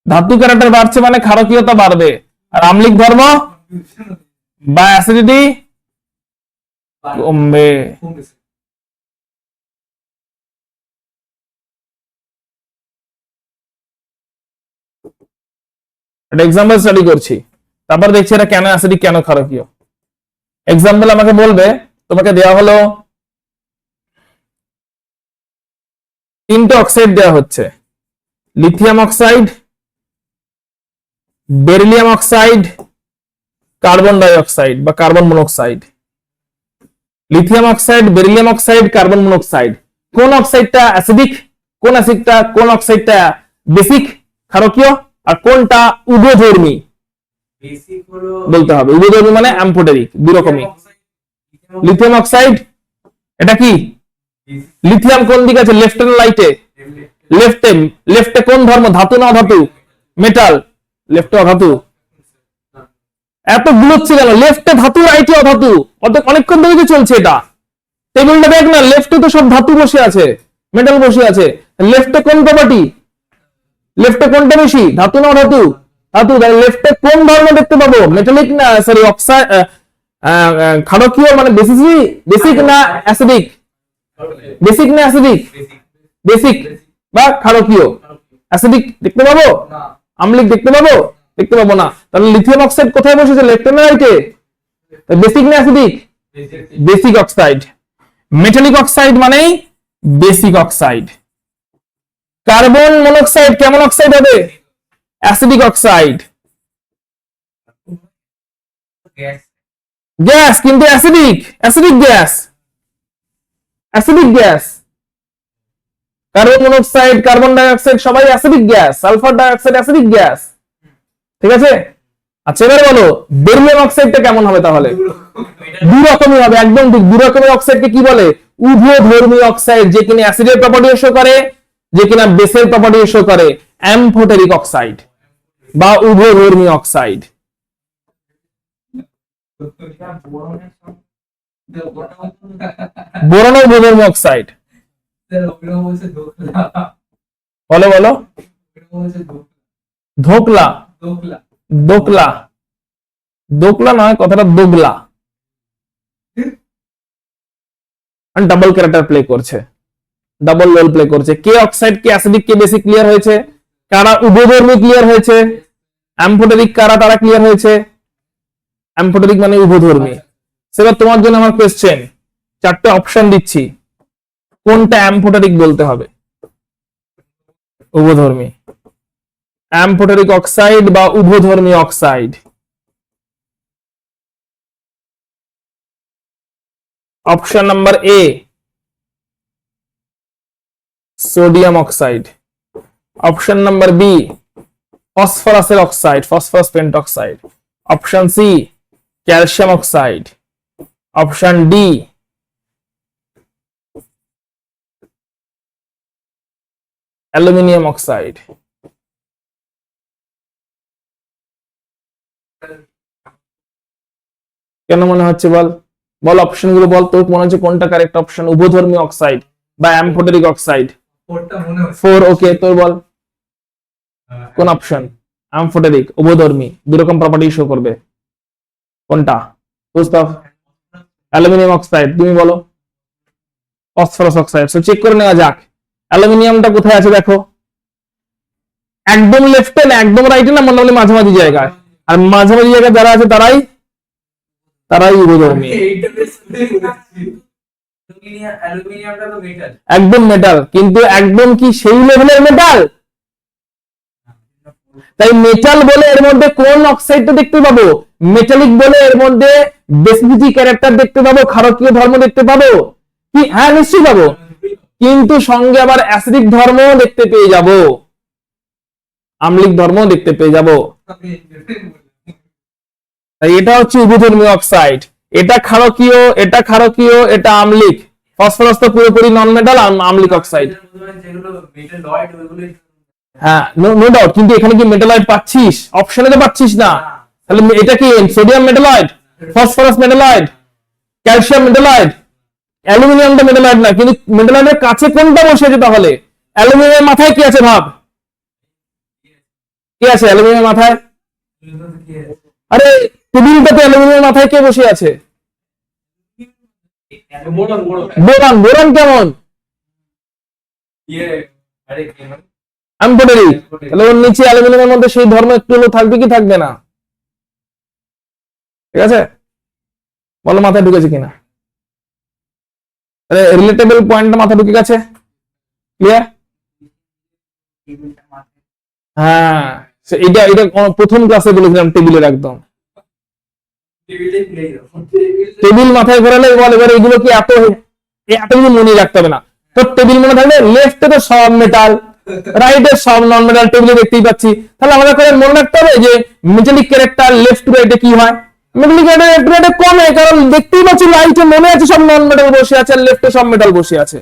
ধাতু ক্যারেক্টার বাড়ছে মানে ক্ষারকীয়তা বাড়বে, আর আম্লিক ধর্ম বা অ্যাসিডিটি কমবে। একটা এক্সাম্পল স্টাডি করছি, তারপর দেখছি এটা কেন অ্যাসিডিক কেন ক্ষারকীয়। এক্সাম্পল আমাকে বলবে, তোমাকে দেওয়া হলো তিনটে অক্সাইড দেওয়া হচ্ছে, lithium oxide, beryllium oxide, carbon dioxide বা carbon monoxide. Lithium oxide, beryllium oxide, carbon monoxide. কোন অক্সাইডটা অ্যাসিডিক, কোন অক্সাইডটা বেসিক ক্ষারকীয়, আর কোনটা উভধর্মী বেসিক হলো বলতে হবে। উভধর্মী মানে অ্যাম্ফোটেরিক, দুই রকমই। লিথিয়াম অক্সাইড এটা কি? লিথিয়াম কোন দিকে আছে, লেফট না রাইটে? লেফটে। লেফটে কোন ধর্ম, ধাতু না অধাতু? মেটাল। লেফটে অধাতু। এত গুলোচ্ছে কেন? লেফটে ধাতু, রাইটে অধাতু। অনেকক্ষণ ধরে চলছে এটা। টেবিলটা দেখ না, লেফটে তো সব ধাতু বসে আছে, মেটাল বসে আছে। লেফটে কোন প্রপার্টি? লেফটে কোনটা বেশি, ধাতু না অধাতু? ধাতু। লেফটে কোন ধর্ম দেখতে পাবো, মেটালিক না সরি অক্সাইড, ক্ষারকীয় মানে বেসিক না অ্যাসিডিক? বেসিক না অ্যাসিডিক? বেসিক বা ক্ষারকীয়। অ্যাসিডিক দেখতে পাবো? না, আম্লিক দেখতে পাবো? দেখতে পাবো না। তাহলে লিথিয়াম অক্সাইড কোথায় বসেছে, লেফটে না রাইটে? বেসিক না acidic? Basic oxide. Metallic oxide মানেই বেসিক অক্সাইড। কার্বন মনোক্সাইড কেমন অক্সাইড হবে? Acidic oxide. গ্যাস গ্যাস, কিন্তু acidic gas, acidic gas. Carbon monoxide, carbon dioxide সবাই acidic gas. Sulphur dioxide acidic gas, ঠিক আছে? আচ্ছা এবার বলো বেরিলিয়াম অক্সাইডটা কেমন হবে তাহলে? দু রকমই হবে, একদম ঠিক। দু রকমের অক্সাইডকে কি বলে? উভধর্মী অক্সাইড, যে কিনা অ্যাসিডের প্রপার্টি শো করে, যে কিনা বেসের প্রপার্টি শো করে। অ্যাম্ফোটেরিক অক্সাইড বা উভধর্মী অক্সাইড। বোরন উভধর্মী অক্সাইড। বলো বলো। ধোকলা, দোকলা, দোকলা নয়, কথাটা দোগলা। ডাবল ক্যারেক্টার প্লে করছে, ডাবল রোল প্লে করছে। কে অক্সাইড, কে অ্যাসিডিক, কে বেসিক ক্লিয়ার হয়েছে? কারা উভধর্মী ক্লিয়ার হয়েছে? অ্যাম্ফোটেরিক কারা, তারা ক্লিয়ার হয়েছে। অ্যাম্ফোটেরিক মানে উভধর্মী। সেবার তোমার জন্য আমার কোয়েশ্চেন, চারটে অপশন দিচ্ছি, কোনটা অ্যাম্ফোটেরিক বলতে হবে? উভধর্মী। অ্যাম্ফোটেরিক অক্সাইড বা উভধর্মী oxide. Option number A sodium oxide. Option number B ফসফরাসের oxide, phosphorus pentoxide. Option C calcium oxide. Option D aluminium oxide. কেন মনে হচ্ছে বল? বল অপশন গুলো বল, তোর মনে হচ্ছে কোনটা কারেক্ট অপশন? উভধর্মী অক্সাইড বা অ্যাম্ফোটেরিক অক্সাইড। ফোর, ওকে, তোর বল কোন অপশন? অ্যাম্ফোটেরিক, উভধর্মী, দুই রকম প্রপার্টি শো করবে। কোনটা? মুস্তাফ অ্যালুমিনিয়াম অক্সাইড। তুমি বলো ফসফরাস অক্সাইড। সো চেক করে নেওয়া যাক অ্যালুমিনিয়ামটা কোথায় আছে। দেখো একদম লেফটে না একদম রাইটে না, মোটামুটি মাঝামাঝি জায়গায়। আর মাঝামাঝি জায়গায় যারা আছে তারাই উভধর্মী। অ্যালুমিনিয়ামটা তো মেটাল। একদম মেটাল, কিন্তু একদম কি সেই লেভেলের মেটাল? তাই মেটাল বলে এর মধ্যে কোন অক্সাইডটা দেখতে পাবো? মেটালিক বলে এর মধ্যে বেসিসিটি ক্যারেক্টার দেখতে পাবো, ক্ষারকীয় ধর্ম দেখতে পাবো কি? হ্যাঁ নিশ্চয়ই পাবো, কিন্তু সঙ্গে আবার অ্যাসিডিক ধর্ম দেখতে পেয়ে যাব, আম্লিক ধর্ম দেখতে পেয়ে যাব। তাই এটা হচ্ছে উভধর্মী অক্সাইড। এটা ক্ষারকীয়, এটা আম্লিক। ফসফরাস তো পুরোপুরি নন মেটাল, আম্লিক অক্সাইড। যেগুলো মেটালয়েড ওইগুলো হ্যাঁ নো ডাউট, কিন্তু এখানে কি মেটালয়েড পাচ্ছিস? অপশনে তো পাচ্ছিস না। তাহলে এটা কি sodium metalloid, phosphorus metalloid, calcium metalloid, অ্যালুমিনিয়ামটা মেটালয়েড না। কিন্তু মেটালয়েডের কাছে কোনটা বসে আছে তাহলে? অ্যালুমিনিয়ামের মাথায় কি আছে ভাব? কি আছে অ্যালুমিনিয়ামের মাথায়? আরে টেবিলটাতে অ্যালুমিনিয়ামের মাথায় কে বসে আছে? বোরন। বোরন কেমন? অ্যাম্ফোটেরিক। তাহলে ওর নিচে অ্যালুমিনিয়ামের মধ্যে সেই ধর্ম একটু হলেও থাকবে কি থাকবে না? ঠিক আছে, বলো মাথায় ঢুকেছে কিনা? রিলেটেবল পয়েন্টটা মাথায় ঢুকে গেছে? ক্লিয়ার? হ্যাঁ এটা প্রথম ক্লাসে বলেছিলাম টেবিলের একদম। টেবিলে ফেলে দাও টেবিল মাথায় ঘোরালে বল এবার এগুলো কি এত কিছু মনে রাখতে হবে না। তো টেবিল মনে থাকলে লেফটে তো সব মেটাল, রাইটে সব নন মেটাল, টেবিলে দেখতেই পাচ্ছি। তাহলে আমাদের করে মনে রাখতে হবে যে মেটালিক ক্যারেক্টার লেফট টু রাইটে কি হয়, মেটালিক ক্যারেক্টার লেফট টু রাইটে কমে, কারণ দেখতেই পাচ্ছি রাইটে মনে আছে সব নন মেটাল বসে আছে আর লেফটে সব মেটাল বসে আছে।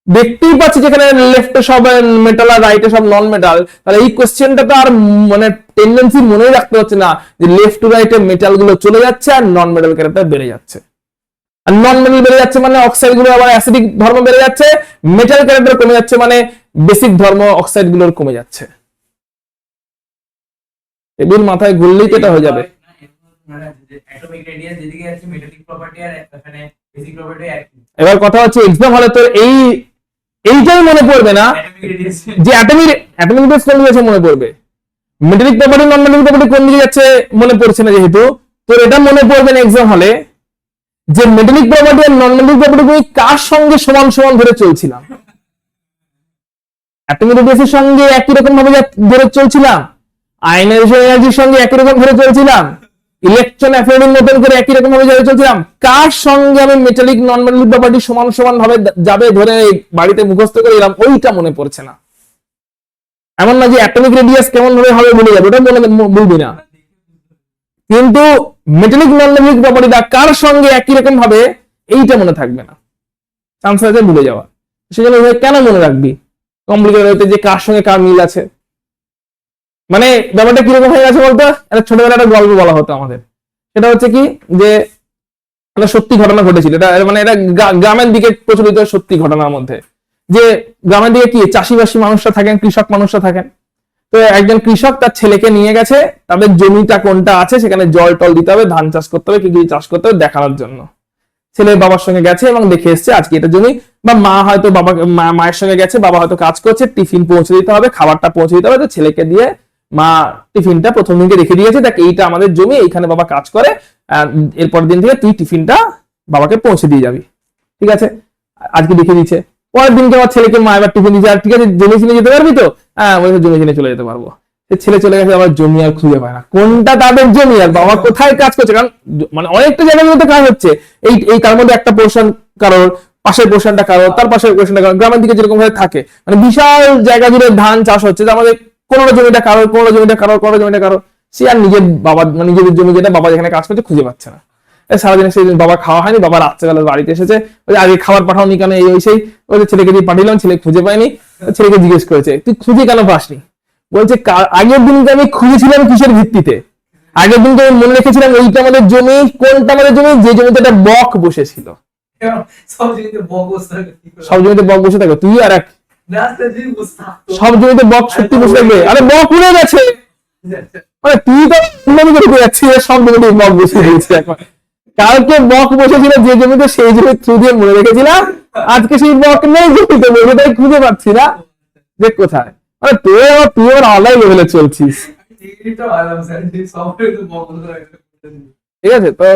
দেখতেই পাচ্ছি যেখানে লেফটে সব মেটাল আর রাইটে সব নন মেটাল, তাহলে এই কোশ্চেনটা তো আর মানে টেন্ডেন্সি মনে রাখতে হচ্ছে না যে লেফট টু রাইটে মেটাল গুলো চলে যাচ্ছে আর নন মেটাল ক্যারেক্টার বেড়ে যাচ্ছে। আর নন মেটাল বেড়ে যাচ্ছে মানে অক্সাইড গুলো আবার অ্যাসিডিক ধর্ম বেড়ে যাচ্ছে, মেটাল ক্যারেক্টার কমে যাচ্ছে মানে বেসিক ধর্ম অক্সাইড গুলোর কমে যাচ্ছে। টেবিল মাথায় ঘুরলেই তো এটা হয়ে যাবে। মানে অ্যাটমিক রেডিয়াস যেদিকে আছে মেটালিক প্রপার্টি আর এখানে বেসিক প্রপার্টি একই। এবার কথা হচ্ছে এক্সাম হলে তোর এইটাই মনে পড়বে না অ্যাটমিক রেডিয়াস যে অ্যাটমিক বেস কোন দিকে মনে পড়বে, মেটালিক প্রপার্টি নন মেটালিক প্রপার্টি কোন দিকে যাচ্ছে মনে পড়ছে না, যেহেতু তোর এটা মনে পড়বে না এক্সাম হলে যে মেটালিক প্রপার্টি আর নন মেটালিক প্রপার্টি গুলো কার সঙ্গে সমান সমান ধরে চলছিলাম। অ্যাটমিক রেডিয়াসের সঙ্গে একই রকম ভাবে ধরে চলছিলাম, আয়নাইজেশন এনার্জির সঙ্গে একই রকম ধরে চলছিলাম, ইলেকট্রন অ্যাফিনিটির মতন করে একই রকম ভাবে ধরে চলছিলাম। কার সঙ্গে আমি মেটালিক নন মেটালিক প্রপার্টি সমান সমান ভাবে যাবে ধরে বাড়িতে মুখস্থ করে এলাম ওইটা মনে পড়ছে না। এমন না যে অ্যাটমিক রেডিয়াস কেমন ভাবে হবে ভুলে যাবে, ওটা বলবি না, কিন্তু মেটালিক নন মেটালিক প্রপার্টিটা কার সঙ্গে একই রকম ভাবে এইটা মনে থাকবে না, চান্স আছে ভুলে যাওয়া। সেজন্য কেন মনে রাখবি কমপ্লিকেটেড হতে যে কার সঙ্গে কার মিল আছে। মানে ব্যাপারটা কিরকম হয়ে গেছে বলতো, একটা ছোটবেলায় একটা গল্প বলা হতো আমাদের, সেটা হচ্ছে কি যে একটা সত্যি ঘটনা ঘটেছিল, এটা মানে এটা গ্রামের দিকে প্রচলিত সত্যি ঘটনার মধ্যে, যে গ্রামের দিকে কি চাষিবাসী মানুষরা থাকেন, কৃষক মানুষরা থাকেন। তো একজন কৃষক তার ছেলেকে নিয়ে গেছে তাদের জমিটা কোনটা আছে সেখানে জল টল দিতে হবে, ধান চাষ করতে হবে, কি কি চাষ করতে হবে দেখানোর জন্য। ছেলে বাবার সঙ্গে গেছে এবং দেখে এসছে আজকে এটা জমি, বা মা হয়তো মায়ের সঙ্গে গেছে, বাবা হয়তো কাজ করছে, টিফিন পৌঁছে দিতে হবে, খাবারটা পৌঁছে দিতে হবে, তো ছেলেকে দিয়ে মা টিফিনটা প্রথম দিনকে রেখে দিয়েছে, দেখ এইটা আমাদের জমি, এইখানে বাবা কাজ করে, এরপর দিন থেকে তুই টিফিনটা বাবাকে পৌঁছে দিয়ে যাবি, ঠিক আছে। আজকে লিখে দিচ্ছে, পরের দিনকে আমার ছেলেকে মা এবার টিফিন দিচ্ছে, আর ঠিক আছে জমি চিনে যেতে পারবি তো, হ্যাঁ বলছে জমি চিনে চলে যেতে পারবো। ছেলে চলে গেছে, আবার জমি আর খুঁজে পায় না, কোনটা তাদের জমি আর বাবা কোথায় কাজ করছে, কারণ মানে অনেকটা জায়গাগুলোতে কাজ হচ্ছে, এই তার মধ্যে একটা পোর্শন কারোর, পাশের পোর্শনটা কারোর, তার পাশের পোর্শনটা কারোর, গ্রামের দিকে যেরকম ভাবে থাকে মানে বিশাল জায়গা জুড়ে ধান চাষ হচ্ছে, যে আমাদের কোনোটা জমিটা কারোর, কোনোটা জমিটা কারোর, কোনোটা জমিটা কারোর, সে আর নিজের বাবা মানে নিজেদের জমি যেটা বাবা যেখানে কাজ করছে খুঁজে পাচ্ছে না। সারাদিন সেদিন বাবা খাওয়া হয়নি, বাবা রাত্রেবেলা বাড়িতে এসেছে, আগে খাবার পাঠাওনি কেন, এই ওই সেই, ওই ছেলেকে দিয়ে পাঠিয়েলাম, ছেলে খুঁজে পায়নি, ছেলেকে জিজ্ঞেস করেছে তুই খুঁজে কেন পাসনি, বলছে আগের দিনকে আমি খুঁজেছিলাম কিসের ভিত্তিতে, আগের দিনকে আমি মনে রেখেছিলাম ওইটা আমাদের জমি, কোনটা আমাদের জমি, যে জমিতে একটা বক বসেছিল, সব জমিতে বক বসে থাকে, সব জমিতে বক বসে থাকে, তুই আর এক সব জমিতে বক সত্যি বসে থাকবে, আরে বক উড়ে গেছে, মানে তুই তো করে যাচ্ছিস সব জমিতে বক বসে দিয়েছে, এখন কালকে বক বসেছিল যে জমিতে সেই জমি থ্রু দিয়ে মনে রেখেছিলাম, আজকে সেই বক নেই জমিতে, বসে তাই খুঁজে পাচ্ছি না যে কোথায়, মানে তুই আবার আলাদা লেভেলে চলছিস, ঠিক আছে। তো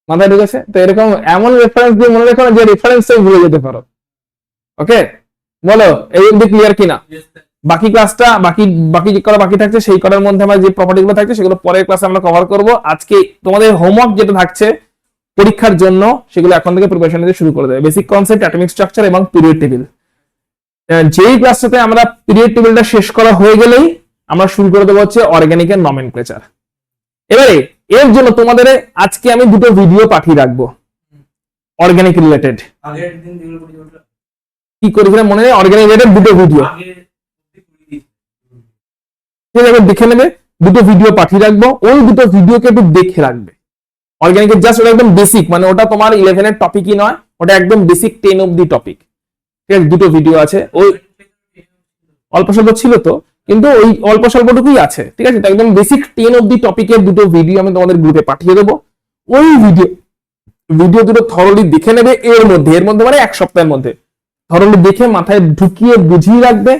মাথায় ঢুকেছে তো, এরকম এমন রেফারেন্স দিয়ে মনে রেখো না যে রেফারেন্স ভুলে যেতে পারো। ওকে বলো এই অবধি ক্লিয়ার কিনা? বাকি ক্লাসটা বাকি যে করা বাকি থাকছে সেই করার মধ্যে আমরা যে প্রপার্টি গুলো থাকছে সেগুলো পরের ক্লাসে আমরা কভার করব। আজকে তোমাদের হোমওয়ার্ক যেটা থাকছে পরীক্ষার জন্য সেগুলো এখন থেকে প্রিপারেশন নিতে শুরু করে দেবে, বেসিক কনসেপ্ট, অ্যাটমিক স্ট্রাকচার এবং পিরিয়ড টেবিল। যেই ক্লাসটাতে আমরা পিরিয়ড টেবিলটা শেষ করা হয়ে গেলেই আমরা শুরু করে দেবো হচ্ছে অর্গানিকের নমেনক্লেচার। এবারে এর জন্য তোমাদের আজকে আমি দুটো ভিডিও পাঠিয়ে রাখবো অর্গানিক রিলেটেড, আগের দিন যেগুলো করি ওটা কি করেছিলাম মনে নেই, অর্গানিক রিলেটেড দুটো ভিডিও আগে ঠিক আছে দেখে নেবে, দুটো ভিডিও পাঠিয়ে রাখবো, ওই দুটো ভিডিওকে একটু দেখে রাখবে। অর্গানিকের জাস্ট ওটা একদম বেসিক, মানে ওটা তোমার 11 এর টপিকই নয়, ওটা একদম বেসিক 10 অব্দি টপিক, ঠিক আছে। দুটো ভিডিও আছে, ওই অল্প স্বল্প ছিল তো, কিন্তু ওই অল্প স্বল্পটুকুই আছে, ঠিক আছে। তো একদম বেসিক 10 অব্দি টপিকের দুটো ভিডিও আমি তোমাদের গ্রুপে পাঠিয়ে দেবো, ওই ভিডিও দুটো থরলি দেখে নেবে, এর মধ্যে মানে এক সপ্তাহের মধ্যে থরলি দেখে মাথায় ঢুকিয়ে বুঝিয়ে রাখবে,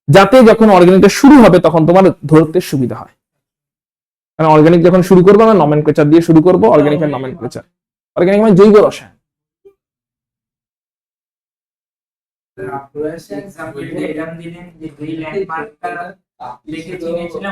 যাতে যখন অর্গানিকটা শুরু হবে তখন তোমার ধরতে সুবিধা হয়। কারণ অর্গানিক যখন শুরু করবো আমরা নমেনক্লেচার দিয়ে শুরু করবো, অর্গানিকের নমেনক্লেচার, অর্গানিক মানে জৈব রসায়ন। এক্সাম্পল দিলেন যে দুই ল্যান্ডমার্কটা দেখে চিনেছিলাম